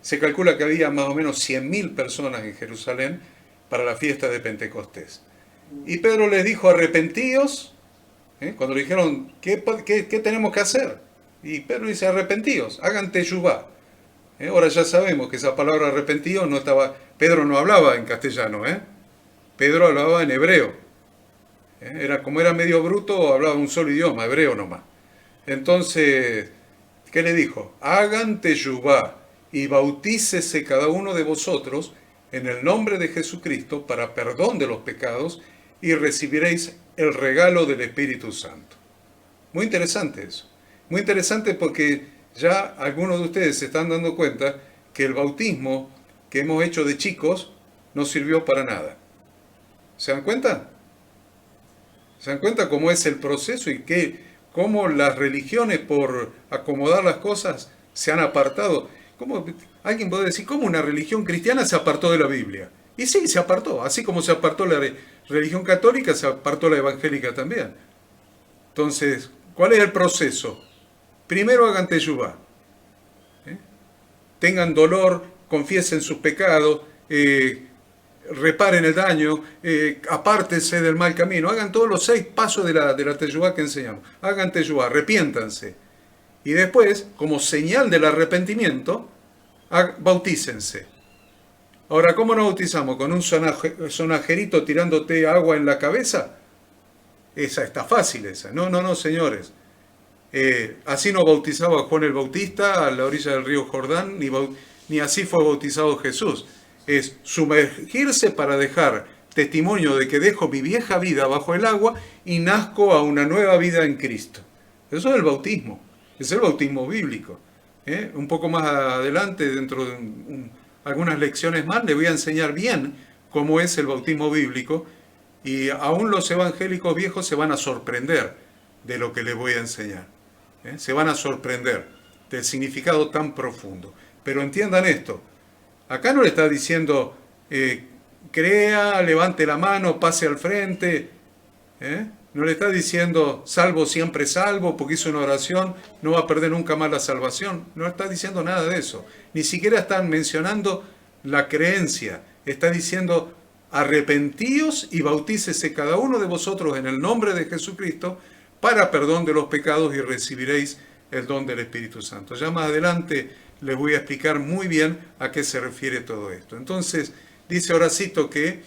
Se calcula que había más o menos 100.000 personas en Jerusalén para la fiesta de Pentecostés. Y Pedro les dijo, arrepentíos. Cuando le dijeron, ¿qué tenemos que hacer? Y Pedro dice, arrepentíos, hagan teshuvá. Ahora ya sabemos que esa palabra arrepentidos no estaba, Pedro no hablaba en castellano, Pedro hablaba en hebreo. Como era medio bruto, hablaba un solo idioma, hebreo nomás. Entonces, ¿qué le dijo? Hagan teyubá y bautícese cada uno de vosotros en el nombre de Jesucristo para perdón de los pecados y recibiréis el regalo del Espíritu Santo. Muy interesante eso. Muy interesante porque ya algunos de ustedes se están dando cuenta que el bautismo que hemos hecho de chicos no sirvió para nada. ¿Se dan cuenta? ¿Se dan cuenta cómo es el proceso y cómo las religiones, por acomodar las cosas, se han apartado? Alguien puede decir, ¿cómo una religión cristiana se apartó de la Biblia? Y sí, se apartó. Así como se apartó la religión católica, se apartó la evangélica también. Entonces, ¿cuál es el proceso? Primero hagan teyubá. Tengan dolor, confiesen sus pecados, reparen el daño, apártense del mal camino. Hagan todos los 6 pasos de la teyubá que enseñamos. Hagan teyubá, arrepiéntansé. Y después, como señal del arrepentimiento, bautícense. Ahora, ¿cómo nos bautizamos? ¿Con un sonajerito tirándote agua en la cabeza? Esa está fácil, esa. No, señores. Así no bautizaba Juan el Bautista a la orilla del río Jordán, ni así fue bautizado Jesús. Es sumergirse para dejar testimonio de que dejo mi vieja vida bajo el agua y nazco a una nueva vida en Cristo. Eso es el bautismo. Es el bautismo bíblico. Un poco más adelante, dentro de algunas lecciones más, le voy a enseñar bien cómo es el bautismo bíblico, y aún los evangélicos viejos se van a sorprender de lo que les voy a enseñar. Se van a sorprender del significado tan profundo. Pero entiendan esto, acá no le está diciendo, crea, levante la mano, pase al frente, no le está diciendo, salvo siempre salvo, porque hizo una oración, no va a perder nunca más la salvación. No está diciendo nada de eso. Ni siquiera están mencionando la creencia. Está diciendo, arrepentíos y bautícese cada uno de vosotros en el nombre de Jesucristo para perdón de los pecados y recibiréis el don del Espíritu Santo. Ya más adelante les voy a explicar muy bien a qué se refiere todo esto. Entonces, dice Horacito que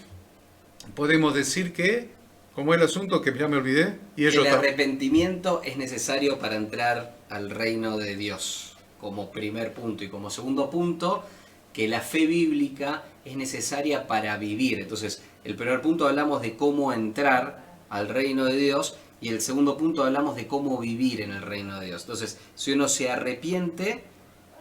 podemos decir que, ¿cómo es el asunto? Que ya me olvidé. Y ellos el arrepentimiento es necesario para entrar al reino de Dios, como primer punto. Y como segundo punto, que la fe bíblica es necesaria para vivir. Entonces, el primer punto hablamos de cómo entrar al reino de Dios, y el segundo punto hablamos de cómo vivir en el reino de Dios. Entonces, si uno se arrepiente,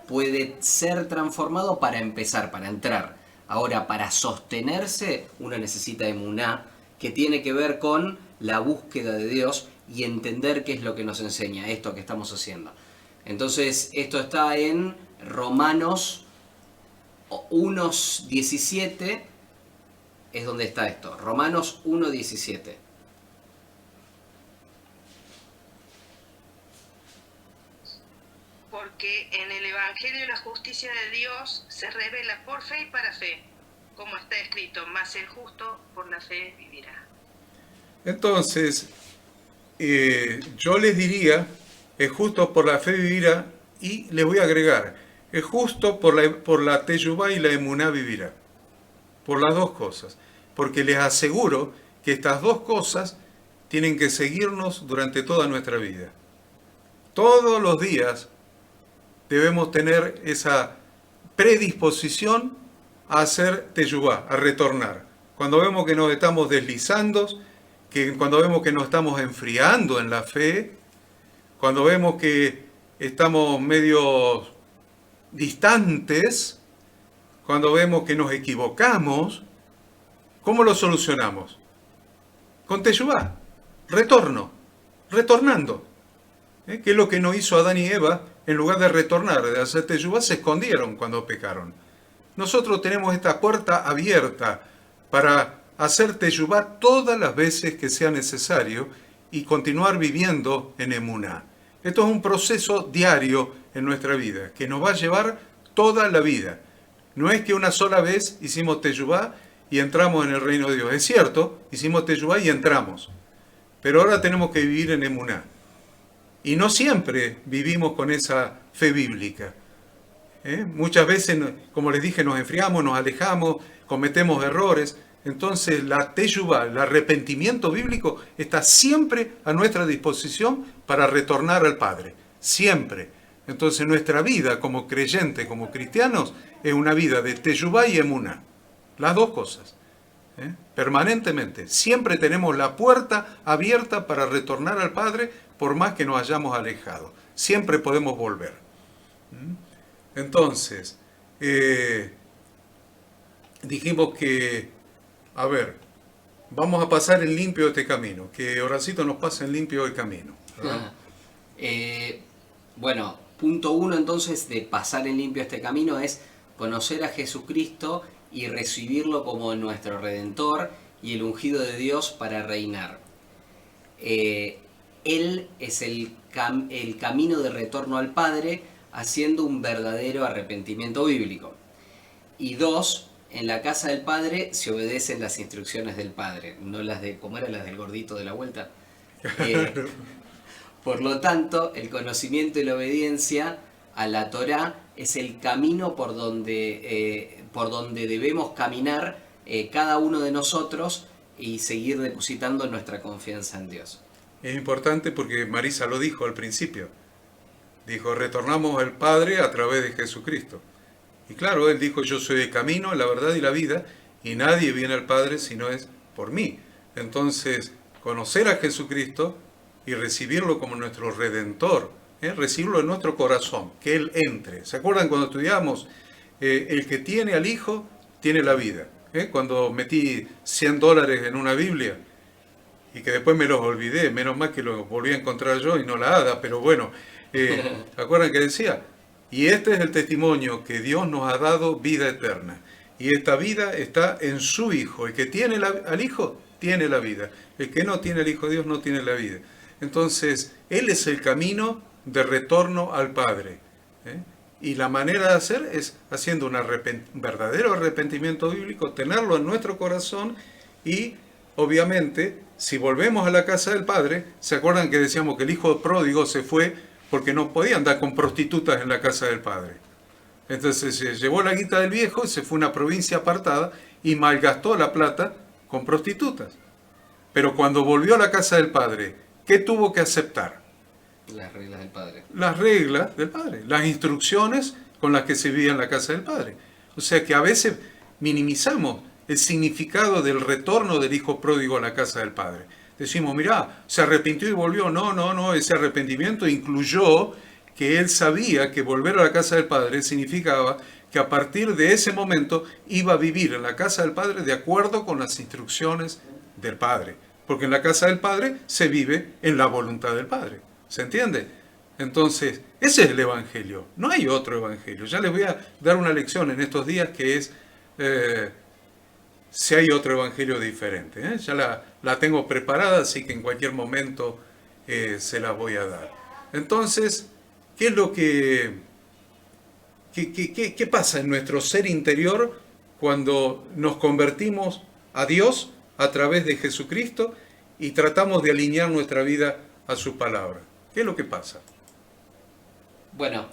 puede ser transformado para empezar, para entrar. Ahora, para sostenerse, uno necesita emuná, que tiene que ver con la búsqueda de Dios y entender qué es lo que nos enseña esto que estamos haciendo. Entonces, esto está en Romanos 1:17, es donde está esto. Romanos 1:17. Porque en el Evangelio la justicia de Dios se revela por fe y para fe, como está escrito, mas el justo por la fe vivirá. Entonces, yo les diría, es justo por la fe vivirá, y les voy a agregar, es justo por la teyubá y la emuná vivirá. Por las dos cosas. Porque les aseguro que estas dos cosas tienen que seguirnos durante toda nuestra vida. Todos los días debemos tener esa predisposición a hacer teyubá, a retornar. Cuando vemos que nos estamos deslizando, cuando vemos que nos estamos enfriando en la fe, cuando vemos que estamos medio distantes, cuando vemos que nos equivocamos, ¿cómo lo solucionamos? Con teyubá, retornando. ¿Qué es lo que no hizo Adán y Eva? En lugar de retornar, de hacer teyubá, se escondieron cuando pecaron. Nosotros tenemos esta puerta abierta para hacer teyubá todas las veces que sea necesario y continuar viviendo en emuná. Esto es un proceso diario en nuestra vida, que nos va a llevar toda la vida. No es que una sola vez hicimos teyubá y entramos en el reino de Dios. Es cierto, hicimos teyubá y entramos. Pero ahora tenemos que vivir en emuná. Y no siempre vivimos con esa fe bíblica. Muchas veces, como les dije, nos enfriamos, nos alejamos, cometemos errores. Entonces la teshuvá, el arrepentimiento bíblico, está siempre a nuestra disposición para retornar al Padre, siempre. Entonces nuestra vida como creyentes, como cristianos, es una vida de teshuvá y emuná, las dos cosas, permanentemente. Siempre tenemos la puerta abierta para retornar al Padre, por más que nos hayamos alejado. Siempre podemos volver. Entonces, dijimos que, a ver, vamos a pasar en limpio este camino, que Horacito nos pase en limpio el camino, ¿verdad? Bueno, punto 1 entonces de pasar en limpio este camino es conocer a Jesucristo y recibirlo como nuestro Redentor y el ungido de Dios para reinar. Él es el camino de retorno al Padre, haciendo un verdadero arrepentimiento bíblico. Y 2, en la casa del Padre se obedecen las instrucciones del Padre, no las de, ¿cómo eran las del gordito de la vuelta? Por lo tanto, el conocimiento y la obediencia a la Torá es el camino por donde debemos caminar cada uno de nosotros y seguir depositando nuestra confianza en Dios. Es importante porque Marisa lo dijo al principio. Dijo, retornamos al Padre a través de Jesucristo. Y claro, él dijo, yo soy el camino, la verdad y la vida, y nadie viene al Padre si no es por mí. Entonces, conocer a Jesucristo y recibirlo como nuestro Redentor, recibirlo en nuestro corazón, que Él entre. ¿Se acuerdan cuando estudiamos? El que tiene al Hijo, tiene la vida. Cuando metí $100 en una Biblia, y que después me los olvidé, menos mal que los volví a encontrar yo y no la hada, pero bueno, ¿se acuerdan que decía? Y este es el testimonio que Dios nos ha dado vida eterna. Y esta vida está en su Hijo. El que tiene al Hijo, tiene la vida. El que no tiene al Hijo de Dios, no tiene la vida. Entonces, Él es el camino de retorno al Padre. Y la manera de hacer es haciendo un verdadero arrepentimiento bíblico, tenerlo en nuestro corazón y, obviamente, si volvemos a la casa del Padre, ¿se acuerdan que decíamos que el hijo pródigo se fue porque no podía andar con prostitutas en la casa del Padre? Entonces se llevó la guita del viejo y se fue a una provincia apartada y malgastó la plata con prostitutas. Pero cuando volvió a la casa del Padre, ¿qué tuvo que aceptar? Las reglas del Padre. Las reglas del Padre, las instrucciones con las que se vivía en la casa del Padre. O sea que a veces minimizamos el significado del retorno del hijo pródigo a la casa del Padre. Decimos, mirá, se arrepintió y volvió. No, ese arrepentimiento incluyó que él sabía que volver a la casa del Padre significaba que a partir de ese momento iba a vivir en la casa del Padre de acuerdo con las instrucciones del Padre. Porque en la casa del Padre se vive en la voluntad del Padre. ¿Se entiende? Entonces, ese es el Evangelio. No hay otro Evangelio. Ya les voy a dar una lección en estos días que es si hay otro Evangelio diferente. Ya la tengo preparada, así que en cualquier momento se las voy a dar. Entonces, ¿qué es lo ¿qué pasa en nuestro ser interior cuando nos convertimos a Dios a través de Jesucristo y tratamos de alinear nuestra vida a su palabra? ¿Qué es lo que pasa? Bueno,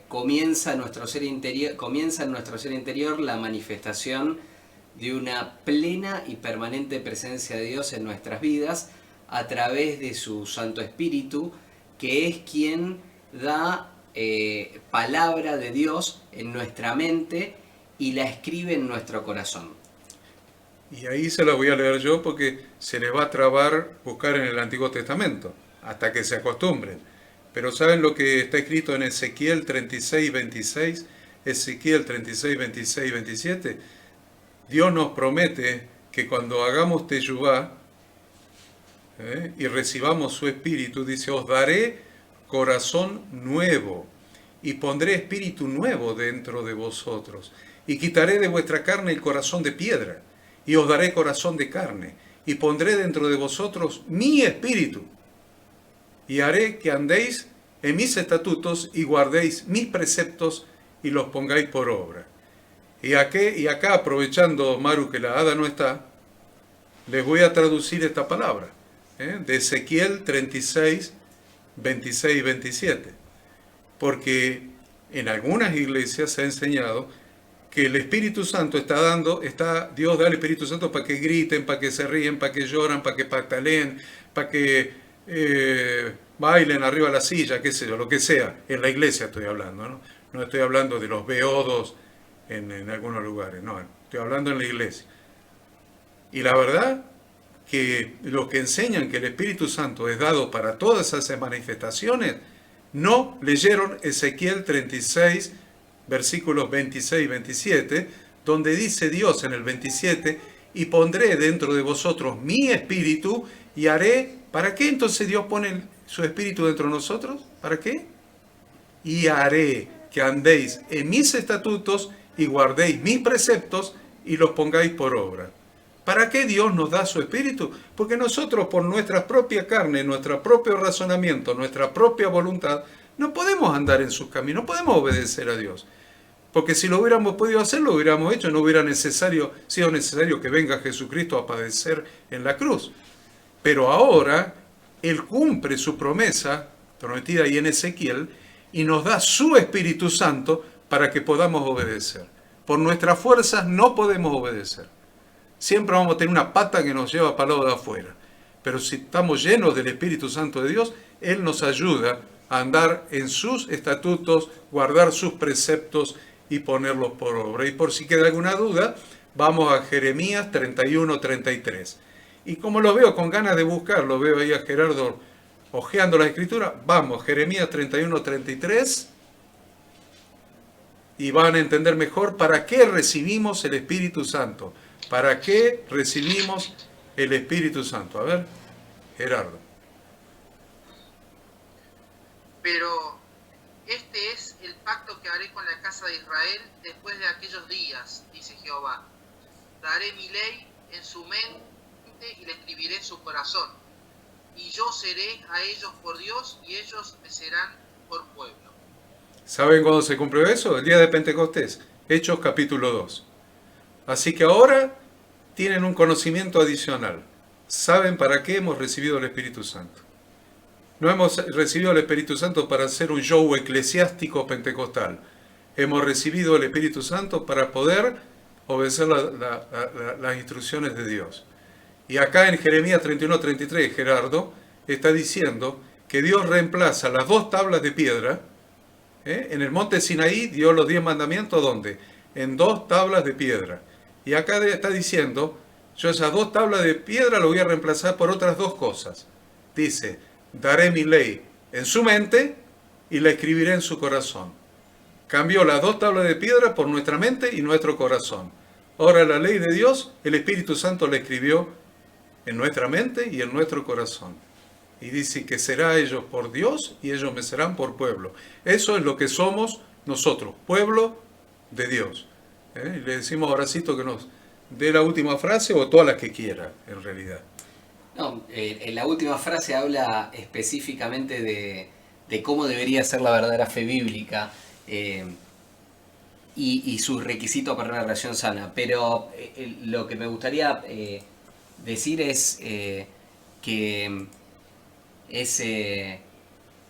comienza en nuestro ser interior la manifestación de una plena y permanente presencia de Dios en nuestras vidas a través de su Santo Espíritu, que es quien da palabra de Dios en nuestra mente y la escribe en nuestro corazón. Y ahí se la voy a leer yo porque se les va a trabar buscar en el Antiguo Testamento, hasta que se acostumbren. Pero ¿saben lo que está escrito en Ezequiel 36, 26? Ezequiel 36, 26 y 27. Dios nos promete que cuando hagamos teshuvá y recibamos su espíritu, dice, os daré corazón nuevo y pondré espíritu nuevo dentro de vosotros y quitaré de vuestra carne el corazón de piedra y os daré corazón de carne y pondré dentro de vosotros mi espíritu y haré que andéis en mis estatutos y guardéis mis preceptos y los pongáis por obra. Y acá, aprovechando, Maru, que la hada no está, les voy a traducir esta palabra, de Ezequiel 36, 26 y 27. Porque en algunas iglesias se ha enseñado que el Espíritu Santo Dios da el Espíritu Santo para que griten, para que se ríen, para que lloran, para que pataleen, para que bailen arriba de la silla, qué sé yo, lo que sea. En la iglesia estoy hablando, ¿no? No estoy hablando de los beodos en algunos lugares, no, estoy hablando en la iglesia. Y la verdad que los que enseñan que el Espíritu Santo es dado para todas esas manifestaciones, no leyeron Ezequiel 36, versículos 26 y 27, donde dice Dios en el 27, y pondré dentro de vosotros mi espíritu y haré. ¿Para qué entonces Dios pone su espíritu dentro de nosotros? ¿Para qué? Y haré que andéis en mis estatutos y guardéis mis preceptos y los pongáis por obra. ¿Para qué Dios nos da su espíritu? Porque nosotros por nuestra propia carne, nuestro propio razonamiento, nuestra propia voluntad, no podemos andar en sus caminos, no podemos obedecer a Dios. Porque si lo hubiéramos podido hacer, lo hubiéramos hecho, no hubiera sido necesario que venga Jesucristo a padecer en la cruz. Pero ahora Él cumple su promesa, prometida ahí en Ezequiel, y nos da su Espíritu Santo para que podamos obedecer. Por nuestras fuerzas no podemos obedecer. Siempre vamos a tener una pata que nos lleva para el lado de afuera. Pero si estamos llenos del Espíritu Santo de Dios, Él nos ayuda a andar en sus estatutos, guardar sus preceptos y ponerlos por obra. Y por si queda alguna duda, vamos a Jeremías 31-33. Y como lo veo con ganas de buscar, lo veo ahí a Gerardo hojeando la escritura, vamos, Jeremías 31-33, y van a entender mejor para qué recibimos el Espíritu Santo. ¿Para qué recibimos el Espíritu Santo? A ver, Gerardo. Pero este es el pacto que haré con la casa de Israel después de aquellos días, dice Jehová. Daré mi ley en su mente y la escribiré en su corazón. Y yo seré a ellos por Dios y ellos me serán por pueblo. ¿Saben cuándo se cumplió eso? El día de Pentecostés, Hechos capítulo 2. Así que ahora tienen un conocimiento adicional. Saben para qué hemos recibido el Espíritu Santo. No hemos recibido el Espíritu Santo para hacer un show eclesiástico pentecostal. Hemos recibido el Espíritu Santo para poder obedecer las instrucciones de Dios. Y acá en Jeremías 31-33, Gerardo está diciendo que Dios reemplaza las 2 tablas de piedra. En el monte Sinaí dio los 10 mandamientos, ¿dónde? En 2 tablas de piedra. Y acá está diciendo, yo esas 2 tablas de piedra lo voy a reemplazar por otras 2 cosas. Dice, daré mi ley en su mente y la escribiré en su corazón. Cambió las 2 tablas de piedra por nuestra mente y nuestro corazón. Ahora la ley de Dios, el Espíritu Santo la escribió en nuestra mente y en nuestro corazón. Y dice que será ellos por Dios y ellos me serán por pueblo. Eso es lo que somos nosotros, pueblo de Dios. Y le decimos a Horacito que nos dé la última frase o todas las que quiera, en realidad. No, en la última frase habla específicamente de cómo debería ser la verdadera fe bíblica y sus requisitos para una relación sana. Pero lo que me gustaría decir es que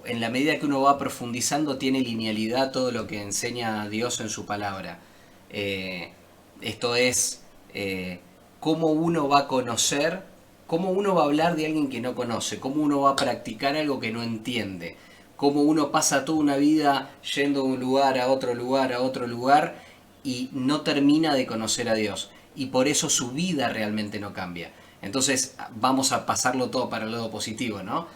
en la medida que uno va profundizando tiene linealidad todo lo que enseña Dios en su palabra. Esto es cómo uno va a conocer, cómo uno va a hablar de alguien que no conoce, cómo uno va a practicar algo que no entiende, cómo uno pasa toda una vida yendo de un lugar a otro lugar a otro lugar y no termina de conocer a Dios. Y por eso su vida realmente no cambia. Entonces vamos a pasarlo todo para el lado positivo, ¿no?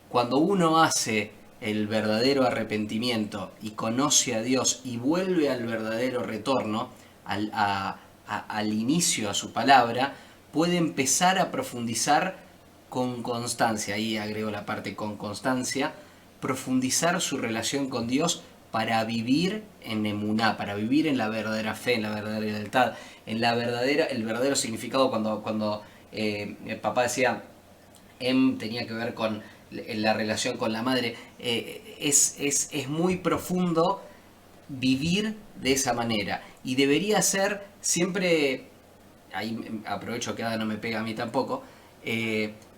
Cuando uno hace el verdadero arrepentimiento y conoce a Dios y vuelve al verdadero retorno, al inicio, a su palabra, puede empezar a profundizar con constancia, ahí agrego la parte con constancia, profundizar su relación con Dios para vivir en emuná, para vivir en la verdadera fe, en la verdadera lealtad, en el verdadero significado. Cuando papá decía, tenía que ver con la relación con la madre, es muy profundo vivir de esa manera y debería ser siempre, ahí aprovecho que Ada no me pega a mí tampoco,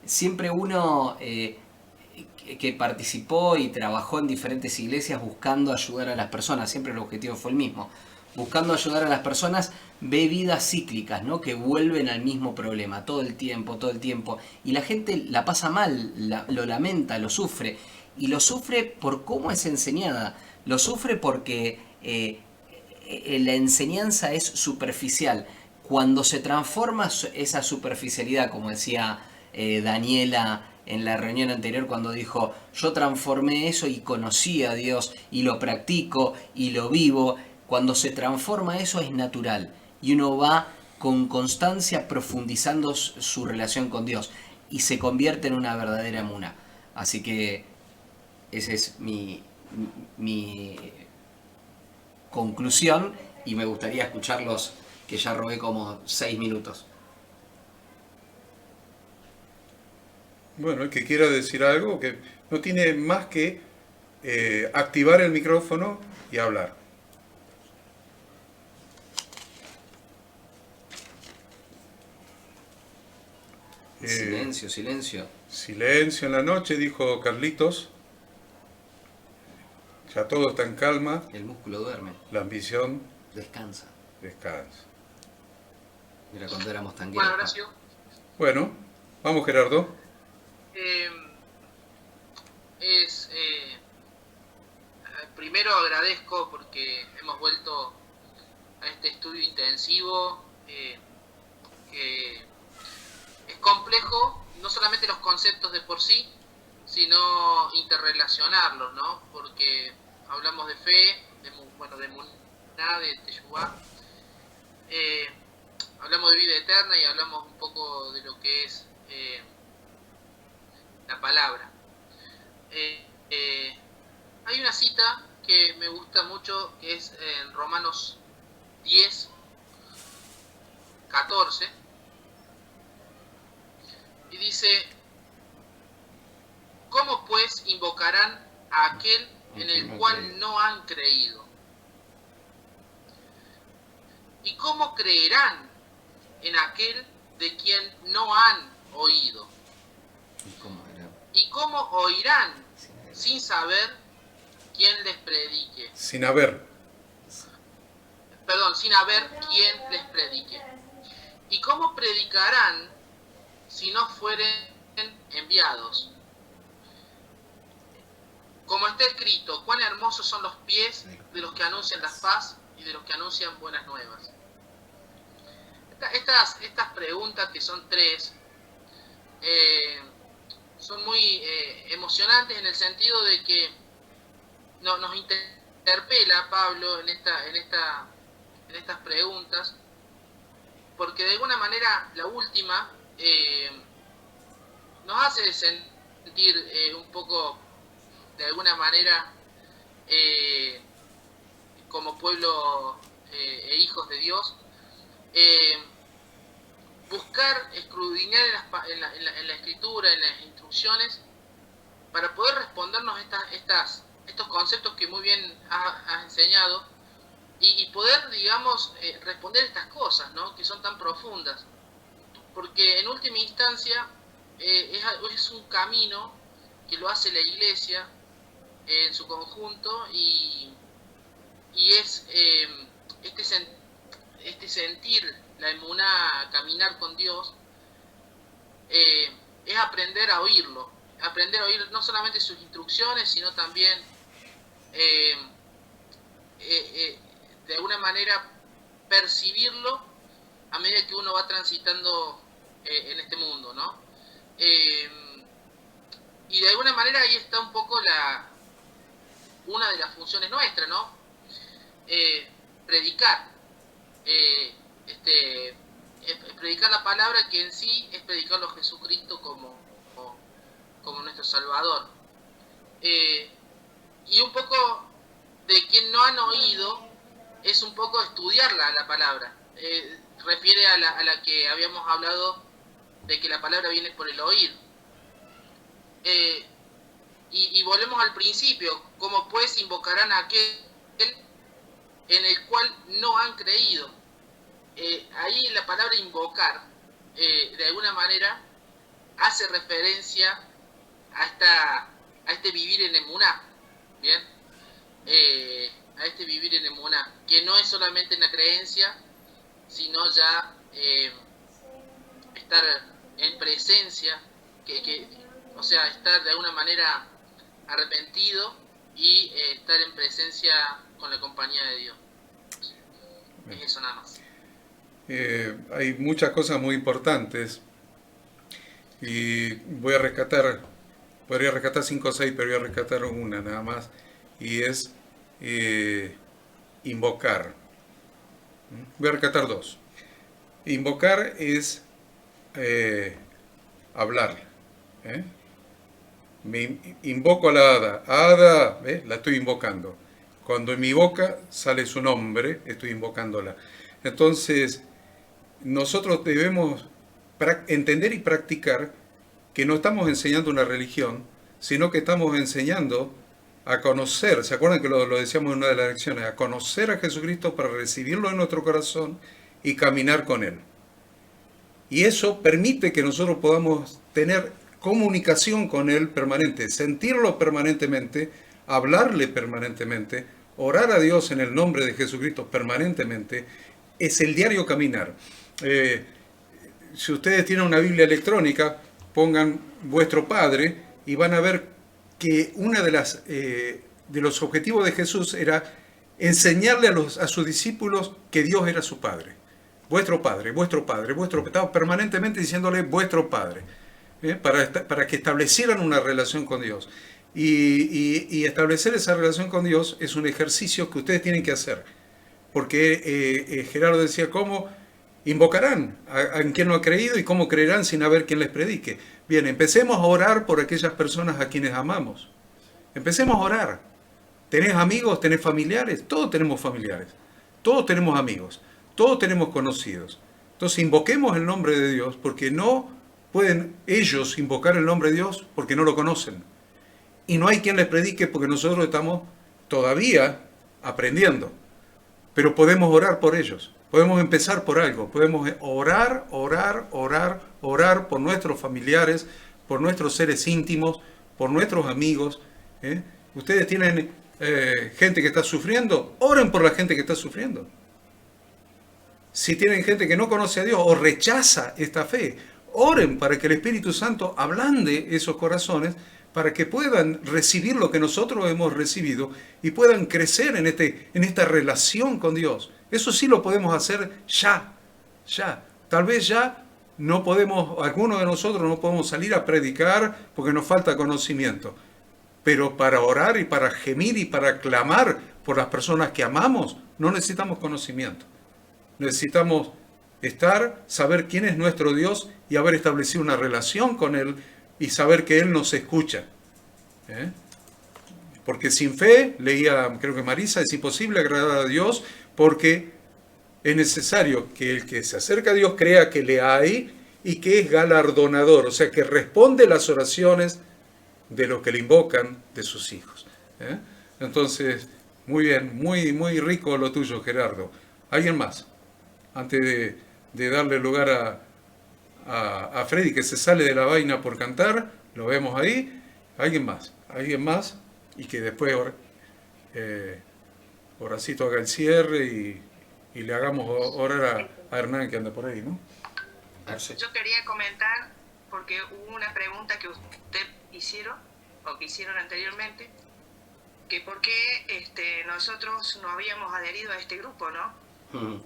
siempre uno que participó y trabajó en diferentes iglesias buscando ayudar a las personas, siempre el objetivo fue el mismo, buscando ayudar a las personas, ve vidas cíclicas, ¿no? Que vuelven al mismo problema todo el tiempo, todo el tiempo. Y la gente la pasa mal, lo lamenta, lo sufre. Y lo sufre por cómo es enseñada. Lo sufre porque la enseñanza es superficial. Cuando se transforma esa superficialidad, como decía Daniela en la reunión anterior cuando dijo, yo transformé eso y conocí a Dios y lo practico y lo vivo, cuando se transforma eso es natural y uno va con constancia profundizando su relación con Dios y se convierte en una verdadera emuná. Así que esa es mi conclusión y me gustaría escucharlos, que ya robé como 6 minutos. Bueno, el que quiera decir algo, que no tiene más que activar el micrófono y hablar. Silencio, silencio. Silencio en la noche, dijo Carlitos. Ya todo está en calma. El músculo duerme. La ambición Descansa. descansa. Mira cuando éramos tan Bueno, guerreros. Horacio. Bueno, vamos Gerardo. Primero agradezco porque hemos vuelto a este estudio intensivo que es complejo, no solamente los conceptos de por sí, sino interrelacionarlos, ¿no? Porque hablamos de fe, de Muná, de Teshuvá, hablamos de vida eterna y hablamos un poco de lo que es la palabra. Hay una cita que me gusta mucho, que es en Romanos 10, 14, y dice, ¿cómo pues invocarán a aquel en el cual no han creído? ¿Y cómo creerán en aquel de quien no han oído? ¿Y cómo oirán sin saber quién les predique? Sin haber. Sin haber quien les predique. ¿Y cómo predicarán si no fueren enviados? Como está escrito, cuán hermosos son los pies de los que anuncian la paz y de los que anuncian buenas nuevas. Estas preguntas, que son 3, son muy emocionantes en el sentido de que nos interpela Pablo en estas preguntas, porque de alguna manera la última nos hace sentir un poco, de alguna manera, como pueblo e hijos de Dios, buscar escudriñar en la escritura, en las instrucciones, para poder respondernos estos conceptos que muy bien has enseñado, y poder, digamos, responder estas cosas, ¿no? Que son tan profundas, porque en última instancia es un camino que lo hace la Iglesia en su conjunto, y es este sentir la emuná, caminar con Dios, es aprender a oírlo, aprender a oír no solamente sus instrucciones, sino también de alguna manera percibirlo a medida que uno va transitando en este mundo, ¿no? Y de alguna manera ahí está un poco una de las funciones nuestras, ¿no? Predicar. Predicar la palabra, que en sí es predicarlo a Jesucristo como nuestro Salvador. Y un poco de quien no han oído es un poco estudiar la palabra. Refiere a la que habíamos hablado, de que la palabra viene por el oír. Y volvemos al principio, ¿cómo pues invocarán a aquel en el cual no han creído? Ahí la palabra invocar, de alguna manera, hace referencia a este vivir en emuná, ¿bien? a este vivir en emuná, que no es solamente en la creencia, sino ya estar en presencia, o sea, estar de alguna manera arrepentido y estar en presencia con la compañía de Dios. Es eso nada más. Hay muchas cosas muy importantes y podría rescatar 5 o 6, pero voy a rescatar una nada más, y es invocar. Voy a rescatar 2. Invocar es hablar. Me invoco a la hada. Hada, la estoy invocando. Cuando en mi boca sale su nombre, estoy invocándola. Entonces, nosotros debemos entender y practicar que no estamos enseñando una religión, sino que estamos enseñando a conocer, ¿se acuerdan que lo decíamos en una de las lecciones? A conocer a Jesucristo para recibirlo en nuestro corazón y caminar con Él. Y eso permite que nosotros podamos tener comunicación con Él permanente, sentirlo permanentemente, hablarle permanentemente, orar a Dios en el nombre de Jesucristo permanentemente. Es el diario caminar. Si ustedes tienen una Biblia electrónica, pongan vuestro Padre y van a ver que uno de los objetivos de Jesús era enseñarle a sus discípulos que Dios era su Padre. Vuestro Padre, vuestro Padre, estaba permanentemente diciéndole vuestro Padre, para que establecieran una relación con Dios. Y establecer esa relación con Dios es un ejercicio que ustedes tienen que hacer. Porque Gerardo decía, ¿cómo invocarán a quien no ha creído y cómo creerán sin haber quien les predique? Bien, empecemos a orar por aquellas personas a quienes amamos. Empecemos a orar. ¿Tenés amigos? ¿Tenés familiares? Todos tenemos familiares. Todos tenemos amigos. Todos tenemos conocidos. Entonces invoquemos el nombre de Dios, porque no pueden ellos invocar el nombre de Dios porque no lo conocen. Y no hay quien les predique porque nosotros estamos todavía aprendiendo. Pero podemos orar por ellos. Podemos empezar por algo. Podemos orar por nuestros familiares, por nuestros seres íntimos, por nuestros amigos. Ustedes tienen gente que está sufriendo, oren por la gente que está sufriendo. Si tienen gente que no conoce a Dios o rechaza esta fe, oren para que el Espíritu Santo ablande esos corazones, para que puedan recibir lo que nosotros hemos recibido y puedan crecer en esta relación con Dios. Eso sí lo podemos hacer ya. Tal vez ya no podemos, algunos de nosotros no podemos salir a predicar porque nos falta conocimiento. Pero para orar y para gemir y para clamar por las personas que amamos, no necesitamos conocimiento. Necesitamos saber quién es nuestro Dios y haber establecido una relación con Él y saber que Él nos escucha. Porque sin fe, leía creo que Marisa, es imposible agradar a Dios, porque es necesario que el que se acerca a Dios crea que le hay y que es galardonador, o sea, que responde las oraciones de los que le invocan, de sus hijos. Entonces, muy bien, muy, muy rico lo tuyo, Gerardo. ¿Alguien más? Antes de darle lugar a Freddy, que se sale de la vaina por cantar, lo vemos ahí. ¿Alguien más? Y que después Horacito haga el cierre y le hagamos orar a Hernán, que anda por ahí, ¿no? Yo quería comentar, porque hubo una pregunta que usted hicieron anteriormente, que por qué nosotros no habíamos adherido a este grupo, ¿no?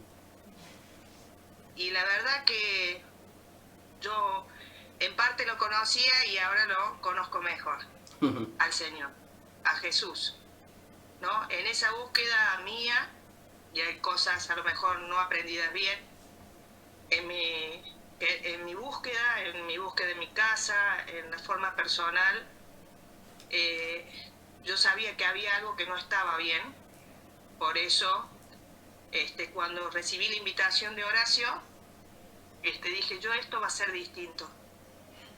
Y la verdad que yo en parte lo conocía y ahora lo conozco mejor, al Señor, a Jesús, ¿no? En esa búsqueda mía, y hay cosas a lo mejor no aprendidas bien, en mi búsqueda de mi casa, en la forma personal, yo sabía que había algo que no estaba bien. Por eso, cuando recibí la invitación de oración, dije, esto va a ser distinto.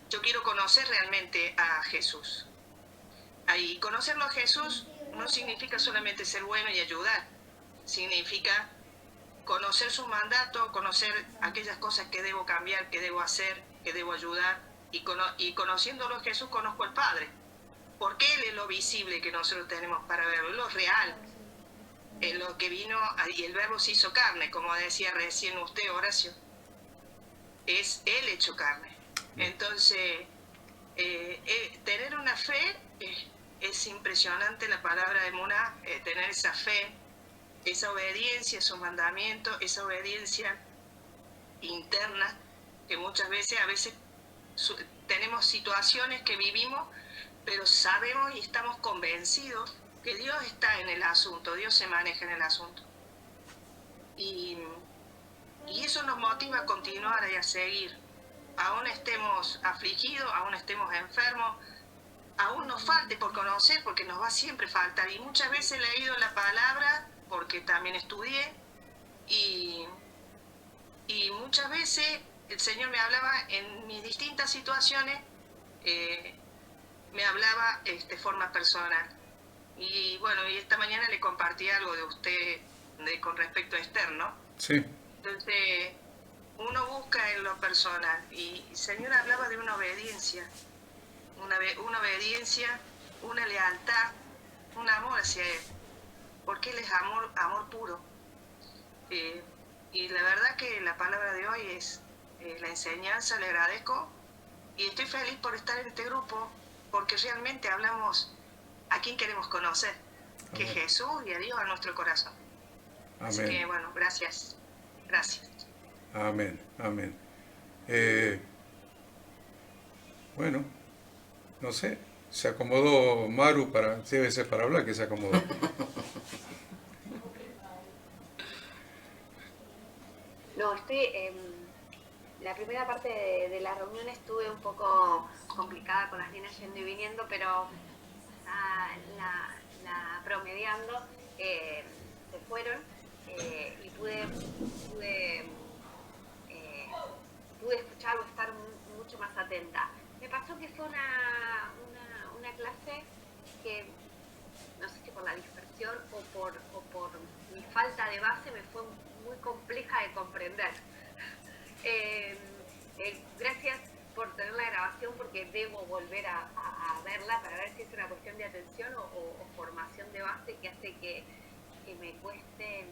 Yo quiero conocer realmente a Jesús. Y conocerlo a Jesús no significa solamente ser bueno y ayudar. Significa conocer su mandato, conocer aquellas cosas que debo cambiar, que debo hacer, que debo ayudar. Y conociéndolo a Jesús, conozco al Padre. Porque Él es lo visible que nosotros tenemos para verlo, lo real. lo que vino, y el verbo se hizo carne, como decía recién usted, Horacio, es Él hecho carne. Entonces, tener una fe, es impresionante la palabra de Emuná, tener esa fe, esa obediencia, esos mandamientos, esa obediencia interna, que muchas veces, tenemos situaciones que vivimos, pero sabemos y estamos convencidos que Dios está en el asunto, Dios se maneja en el asunto. Y eso nos motiva a continuar y a seguir. Aún estemos afligidos, aún estemos enfermos, aún nos falte por conocer, porque nos va siempre a faltar. Y muchas veces he leído la palabra, porque también estudié, y muchas veces el Señor me hablaba en mis distintas situaciones, me hablaba de forma personal. Y bueno, y esta mañana le compartí algo de usted con respecto a Esther, ¿no? Sí. Entonces, uno busca en lo personal, y el Señor hablaba de una obediencia, una obediencia, una lealtad, un amor hacia Él, porque Él es amor puro. Y la verdad que la palabra de hoy es la enseñanza, le agradezco, y estoy feliz por estar en este grupo, porque realmente hablamos a quién queremos conocer, que es Jesús, y a Dios a nuestro corazón. Amén. Así que bueno, gracias. Gracias. Amén, amén. Bueno, no sé, se acomodó Maru debe ser para hablar que se acomodó. No, la primera parte de la reunión estuve un poco complicada con las nenas yendo y viniendo, pero la promediando se fueron y pude escuchar o estar mucho más atenta. Me pasó que fue una clase que, no sé si por la dispersión o por mi falta de base, me fue muy compleja de comprender. Gracias por tener la grabación, porque debo volver a verla para ver si es una cuestión de atención o formación de base que hace que me cueste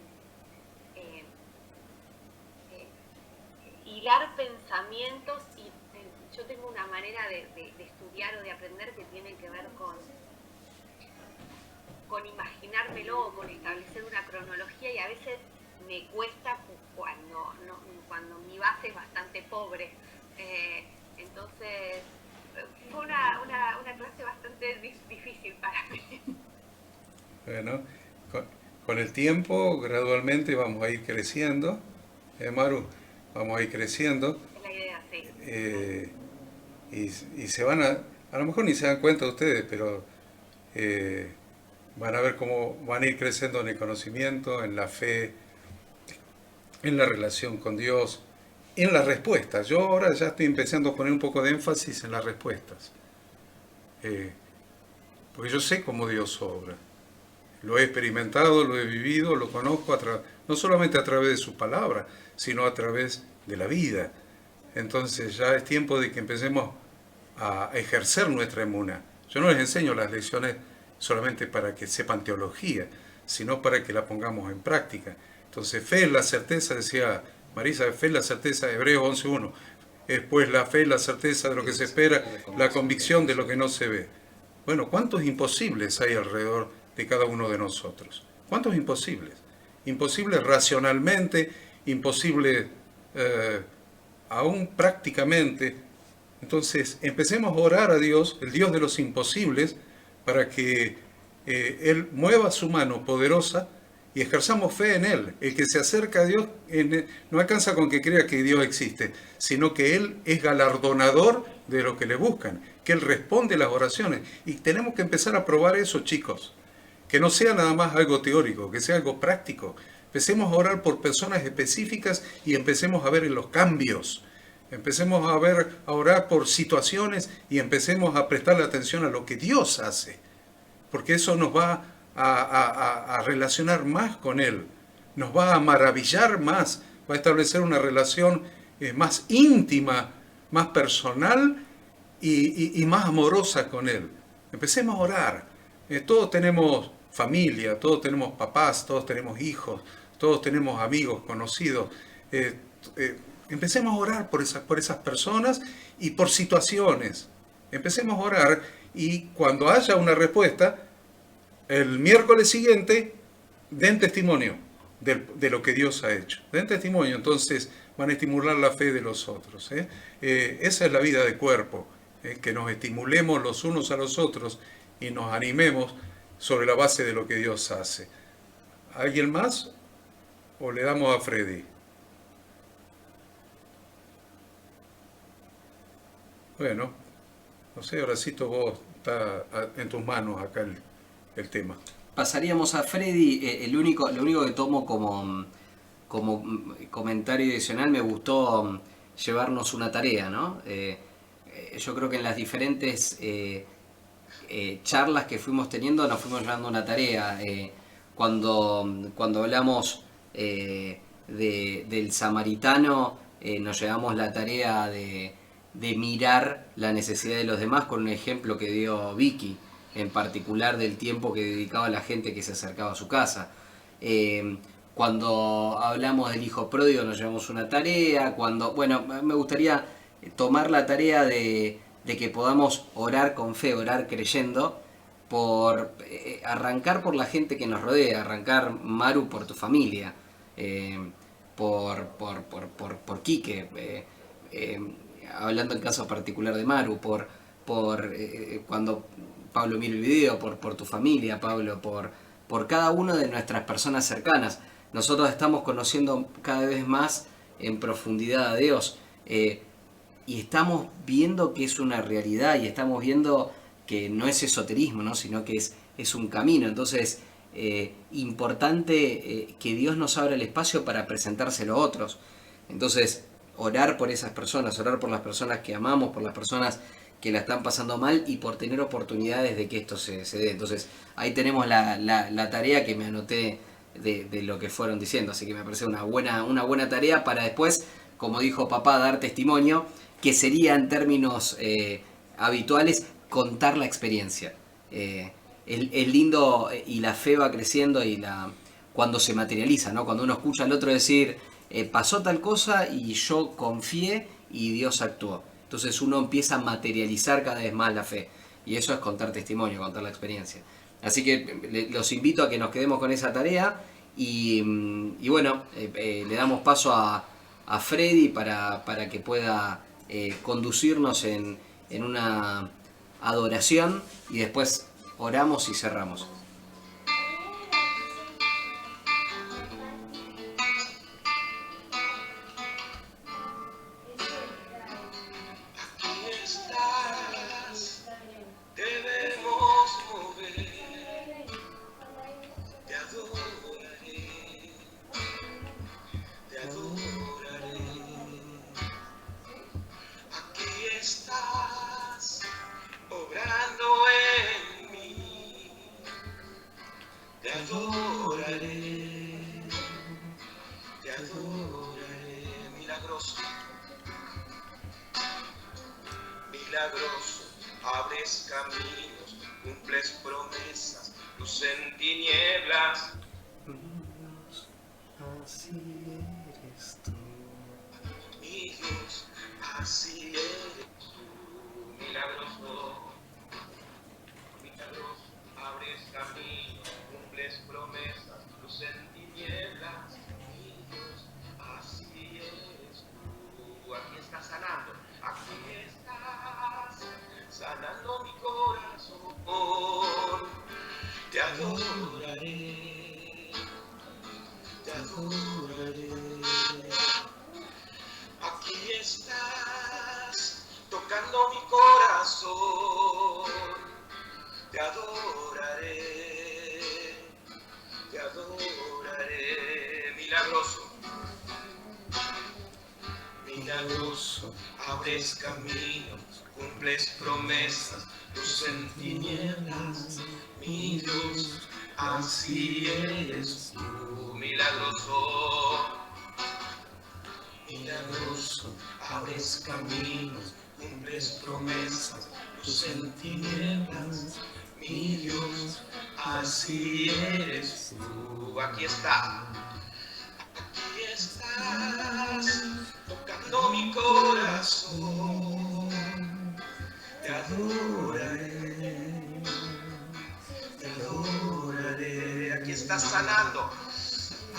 hilar pensamientos, y yo tengo una manera de estudiar o de aprender que tiene que ver con imaginármelo o con establecer una cronología, y a veces me cuesta cuando mi base es bastante pobre. Entonces fue una clase bastante difícil para mí. Bueno, con el tiempo gradualmente vamos a ir creciendo, Maru, vamos a ir creciendo. Es la idea, sí. Y se van a lo mejor ni se dan cuenta ustedes, pero van a ver cómo van a ir creciendo en el conocimiento, en la fe, en la relación con Dios, en las respuestas. Yo ahora ya estoy empezando a poner un poco de énfasis en las respuestas, porque yo sé cómo Dios obra. Lo he experimentado, lo he vivido, lo conozco no solamente a través de su palabra, sino a través de la vida. Entonces ya es tiempo de que empecemos a ejercer nuestra emuná. Yo no les enseño las lecciones solamente para que sepan teología, sino para que la pongamos en práctica. Entonces, fe es la certeza, decía Marisa, fe es la certeza, Hebreos 11.1. Es pues la fe, la certeza de lo que se espera, la convicción de lo que no se ve. Bueno, ¿cuántos imposibles hay alrededor de cada uno de nosotros? ¿Cuántos imposibles? Imposibles racionalmente, imposibles aún prácticamente. Entonces, empecemos a orar a Dios, el Dios de los imposibles, para que Él mueva su mano poderosa y ejerzamos fe en Él. El que se acerca a Dios no alcanza con que crea que Dios existe, sino que Él es galardonador de los que le buscan, que Él responde las oraciones. Y tenemos que empezar a probar eso, chicos. Que no sea nada más algo teórico, que sea algo práctico. Empecemos a orar por personas específicas y empecemos a ver los cambios. Empecemos a orar por situaciones y empecemos a prestarle atención a lo que Dios hace. Porque eso nos va a relacionar más con Él. Nos va a maravillar más. Va a establecer una relación más íntima, más personal y más amorosa con Él. Empecemos a orar. Todos tenemos familia, todos tenemos papás, todos tenemos hijos, todos tenemos amigos, conocidos. Empecemos a orar por esas personas y por situaciones. Empecemos a orar y cuando haya una respuesta, el miércoles siguiente, den testimonio de lo que Dios ha hecho. Den testimonio, entonces van a estimular la fe de los otros. Esa es la vida de cuerpo, que nos estimulemos los unos a los otros y nos animemos sobre la base de lo que Dios hace. ¿Alguien más? ¿O le damos a Freddy? Bueno, no sé, Horacito, vos está en tus manos acá el tema. Pasaríamos a Freddy. Lo único que tomo como comentario adicional, me gustó llevarnos una tarea, ¿no? Yo creo que en las diferentes charlas que fuimos teniendo nos fuimos llevando una tarea. Cuando hablamos del samaritano, nos llevamos la tarea de mirar la necesidad de los demás con un ejemplo que dio Vicky, en particular del tiempo que dedicaba a la gente que se acercaba a su casa. Cuando hablamos del hijo pródigo nos llevamos una tarea. Me gustaría tomar la tarea de que podamos orar con fe, orar creyendo, por arrancar por la gente que nos rodea, arrancar, Maru, por tu familia, por Quique, hablando en caso particular de Maru, cuando Pablo mira el video, por tu familia, Pablo, por cada una de nuestras personas cercanas. Nosotros estamos conociendo cada vez más en profundidad a Dios, y estamos viendo que es una realidad, y estamos viendo que no es esoterismo, ¿no? Sino que es un camino. Entonces, importante que Dios nos abra el espacio para presentárselo a otros. Entonces, orar por esas personas, orar por las personas que amamos, por las personas que la están pasando mal y por tener oportunidades de que esto se dé. Entonces, ahí tenemos la tarea que me anoté de lo que fueron diciendo. Así que me parece una buena tarea para después, como dijo papá, dar testimonio, que sería en términos habituales contar la experiencia. Es lindo, y la fe va creciendo cuando se materializa, ¿no? Cuando uno escucha al otro decir, pasó tal cosa y yo confié y Dios actuó. Entonces uno empieza a materializar cada vez más la fe. Y eso es contar testimonio, contar la experiencia. Así que los invito a que nos quedemos con esa tarea. Y bueno, le damos paso a Freddy para que pueda conducirnos en una adoración. Y después oramos y cerramos. Milagroso, abres caminos, cumples promesas, luz en tinieblas. Así eres tú. Mi Dios, así eres tú. Milagroso, abres caminos, cumples promesas, luz en tinieblas. Mi Dios, así eres tú. Aquí estás sanando, aquí estás sanando mi corazón. Te adoraré, te adoraré. Aquí estás tocando mi corazón. Te adoraré, te adoraré. Milagroso, milagroso, abres caminos, cumples promesas, luz en tinieblas. Mi Dios, así eres tú. Milagroso, milagroso, abres caminos, cumples promesas, luz en tinieblas. Mi Dios, así eres tú. Aquí está. Aquí estás, tocando mi corazón. Te adoraré, te adoraré. Aquí estás sanando.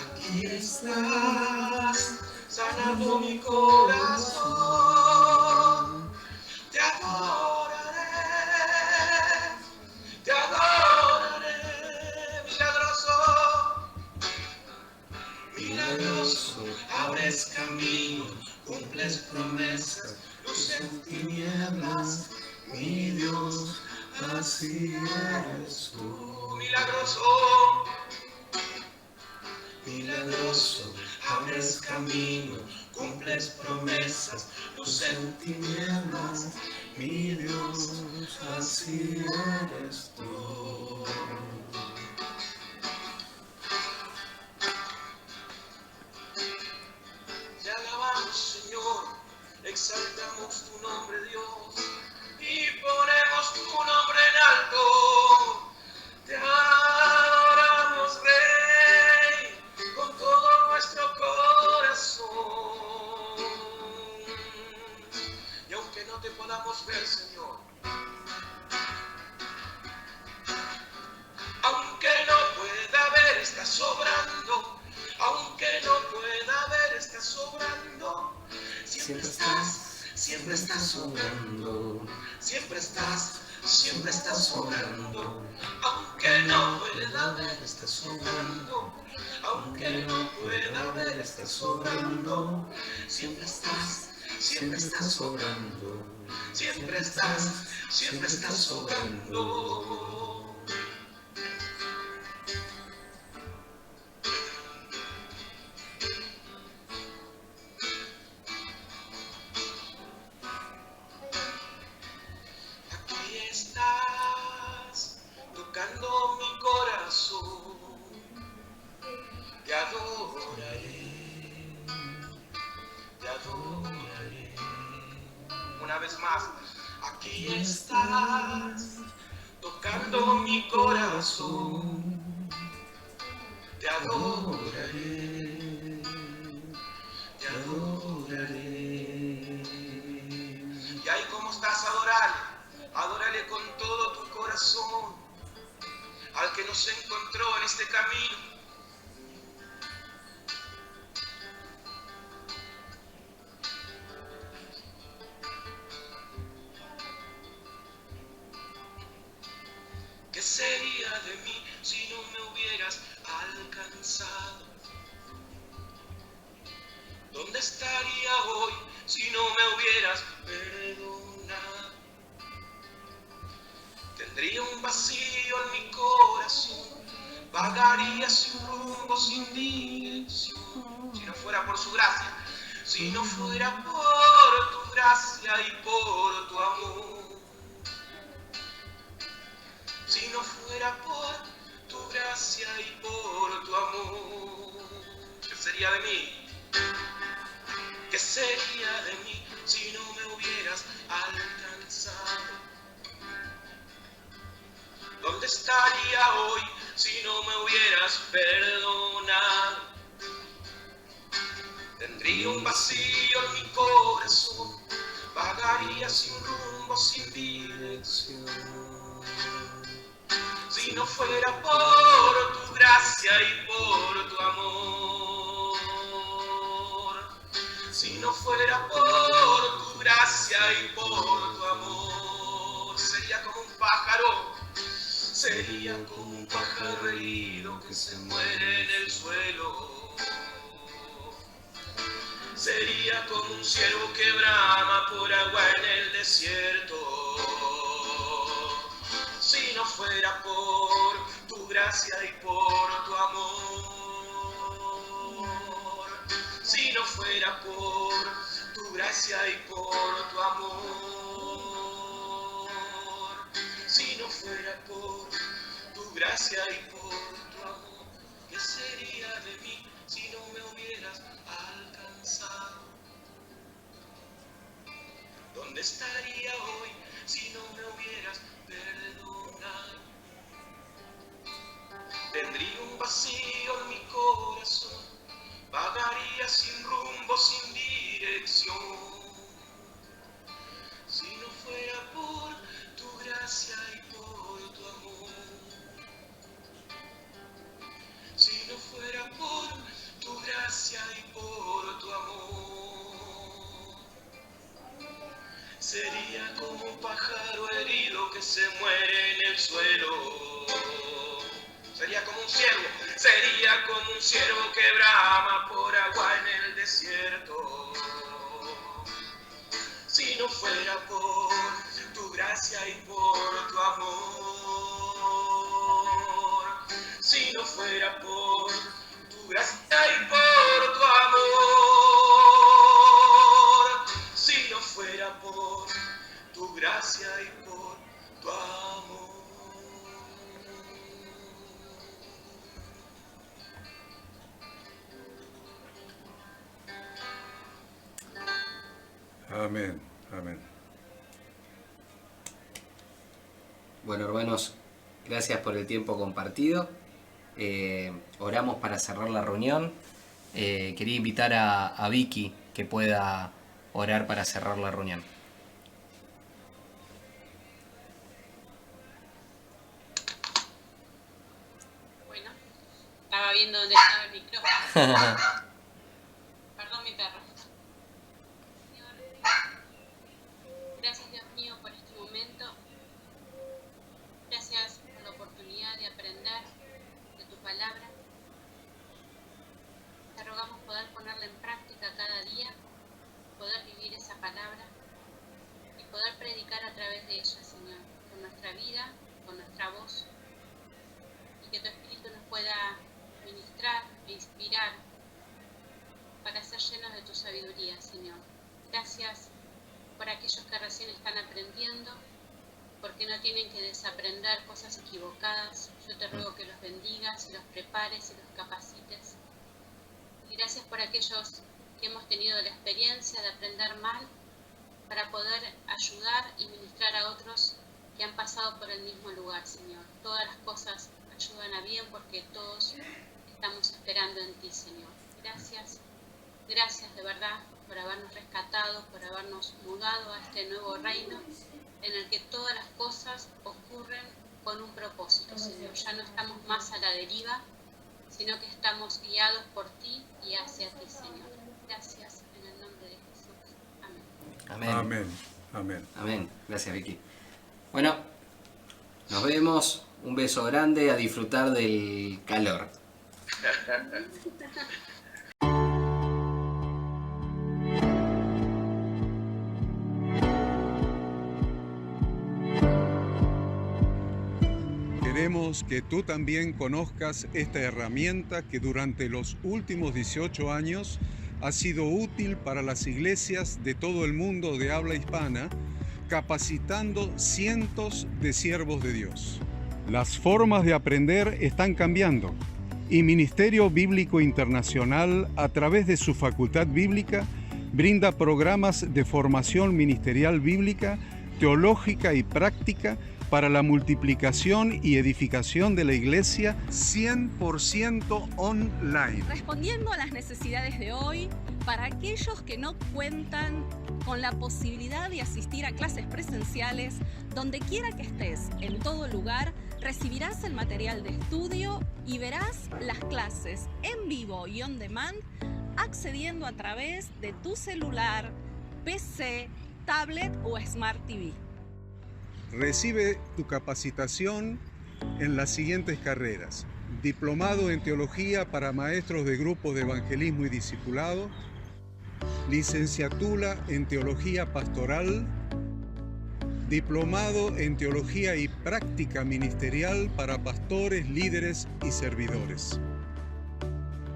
Aquí estás, sanando mi corazón. Te adoraré, te adoraré. Milagroso, milagroso, abres caminos, cumples promesas, luz en tinieblas, mi Dios, así eres tú. Milagroso, milagroso, abres caminos, cumples promesas, luz en tinieblas, mi Dios, así eres tú. Te alabamos, Señor, exaltamos tu nombre, Dios, y ponemos tu nombre en alto. Te adoramos, Rey, con todo nuestro corazón. Y aunque no te podamos ver, Señor, aunque no pueda ver, estás sobrando. Aunque no pueda ver, estás sobrando. Siempre estás sobrando. Siempre estás sobrando. Aunque no pueda ver, estás sobrando. Aunque no pueda ver, estás sobrando. Siempre estás sobrando. Siempre estás sobrando. Aquí estás, tocando mi corazón. Te adoraré, te adoraré. Una vez más, aquí estás, tocando mi corazón. Te adoraré, te adoraré. Y ahí como estás, adórale con todo tu corazón al que nos encontró en este camino. ¿Qué sería de mí si no me hubieras alcanzado? ¿Dónde estaría hoy si no me hubieras perdonado? Tendría un vacío en mi corazón, vagaría sin rumbo, sin dirección. Si no fuera por su gracia, si no fuera por tu gracia y por tu amor. Si no fuera por tu gracia y por tu amor. ¿Qué sería de mí? ¿Qué sería de mí si no me hubieras alcanzado? ¿Dónde estaría hoy si no me hubieras perdonado? Tendría un vacío en mi corazón, vagaría sin rumbo, sin dirección. Si no fuera por tu gracia y por tu amor. Si no fuera por tu gracia y por tu amor. Sería como un pájaro. Sería como un pájaro herido que se muere en el suelo. Sería como un ciervo que brama por agua en el desierto. Si no fuera por tu gracia y por tu amor. Si no fuera por tu gracia y por tu amor. Si no fuera por tu gracia y por tu amor. ¿Qué sería de mí si no me hubieras alcanzado? ¿Dónde estaría hoy si no me hubieras perdonado? vacío en mi corazón, vagaría sin rumbo, sin dirección. Si no fuera por tu gracia y por tu amor, si no fuera por tu gracia y por tu amor, sería como un pájaro herido que se muere en el suelo. Sería como un ciervo que brama por agua en el desierto. Si no fuera por tu gracia y por tu amor, si no fuera por tu gracia y por tu amor, si no fuera por tu gracia y por tu amor. Amén, amén. Bueno, hermanos, gracias por el tiempo compartido. Oramos para cerrar la reunión. Quería invitar a Vicky que pueda orar para cerrar la reunión. Bueno, estaba viendo dónde estaba el micrófono. Perdón, mi perro. Señor, gracias, Dios mío, por este momento. Gracias por la oportunidad de aprender de tu palabra. Te rogamos poder ponerla en práctica cada día, poder vivir esa palabra y poder predicar a través de ella, Señor, con nuestra vida, con nuestra voz, y que tu Espíritu nos pueda ministrar e inspirar para ser llenos de tu sabiduría, Señor. Gracias por aquellos que recién están aprendiendo, porque no tienen que desaprender cosas equivocadas. Yo te ruego que los bendigas y los prepares y los capacites. Y gracias por aquellos que hemos tenido la experiencia de aprender mal, para poder ayudar y ministrar a otros que han pasado por el mismo lugar, Señor. Todas las cosas ayudan a bien porque todos estamos esperando en ti, Señor. Gracias, gracias de verdad por habernos rescatado, por habernos mudado a este nuevo reino en el que todas las cosas ocurren con un propósito, Señor. Ya no estamos más a la deriva, sino que estamos guiados por ti y hacia ti, Señor. Gracias en el nombre de Jesús. Amén. Amén. Amén, amén. Amén. Gracias, Vicky. Bueno, nos vemos. Un beso grande, a disfrutar del calor. Queremos que tú también conozcas esta herramienta que durante los últimos 18 años ha sido útil para las iglesias de todo el mundo de habla hispana, capacitando cientos de siervos de Dios. Las formas de aprender están cambiando y Ministerio Bíblico Internacional, a través de su facultad bíblica, brinda programas de formación ministerial bíblica, teológica y práctica para la multiplicación y edificación de la iglesia 100% online. Respondiendo a las necesidades de hoy, para aquellos que no cuentan con la posibilidad de asistir a clases presenciales, donde quiera que estés, en todo lugar, recibirás el material de estudio y verás las clases en vivo y on demand, accediendo a través de tu celular, PC, tablet o Smart TV. Recibe tu capacitación en las siguientes carreras: diplomado en teología para maestros de grupos de evangelismo y discipulado, licenciatura en teología pastoral, diplomado en teología y práctica ministerial para pastores, líderes y servidores.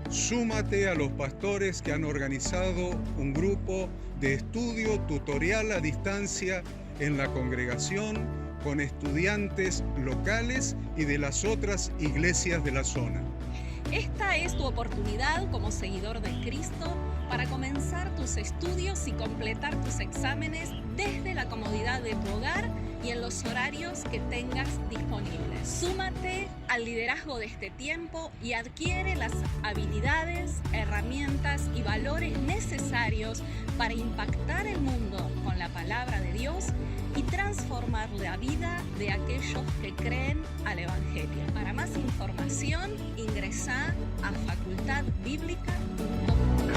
Súmate a los pastores que han organizado un grupo de estudio tutorial a distancia en la congregación con estudiantes locales y de las otras iglesias de la zona. Esta es tu oportunidad como seguidor de Cristo para comenzar tus estudios y completar tus exámenes desde la comodidad de tu hogar y en los horarios que tengas disponibles. Súmate al liderazgo de este tiempo y adquiere las habilidades, herramientas y valores necesarios para impactar el mundo con la palabra de Dios y transformar la vida de aquellos que creen al Evangelio. Para más información, ingresá a facultadbiblica.com.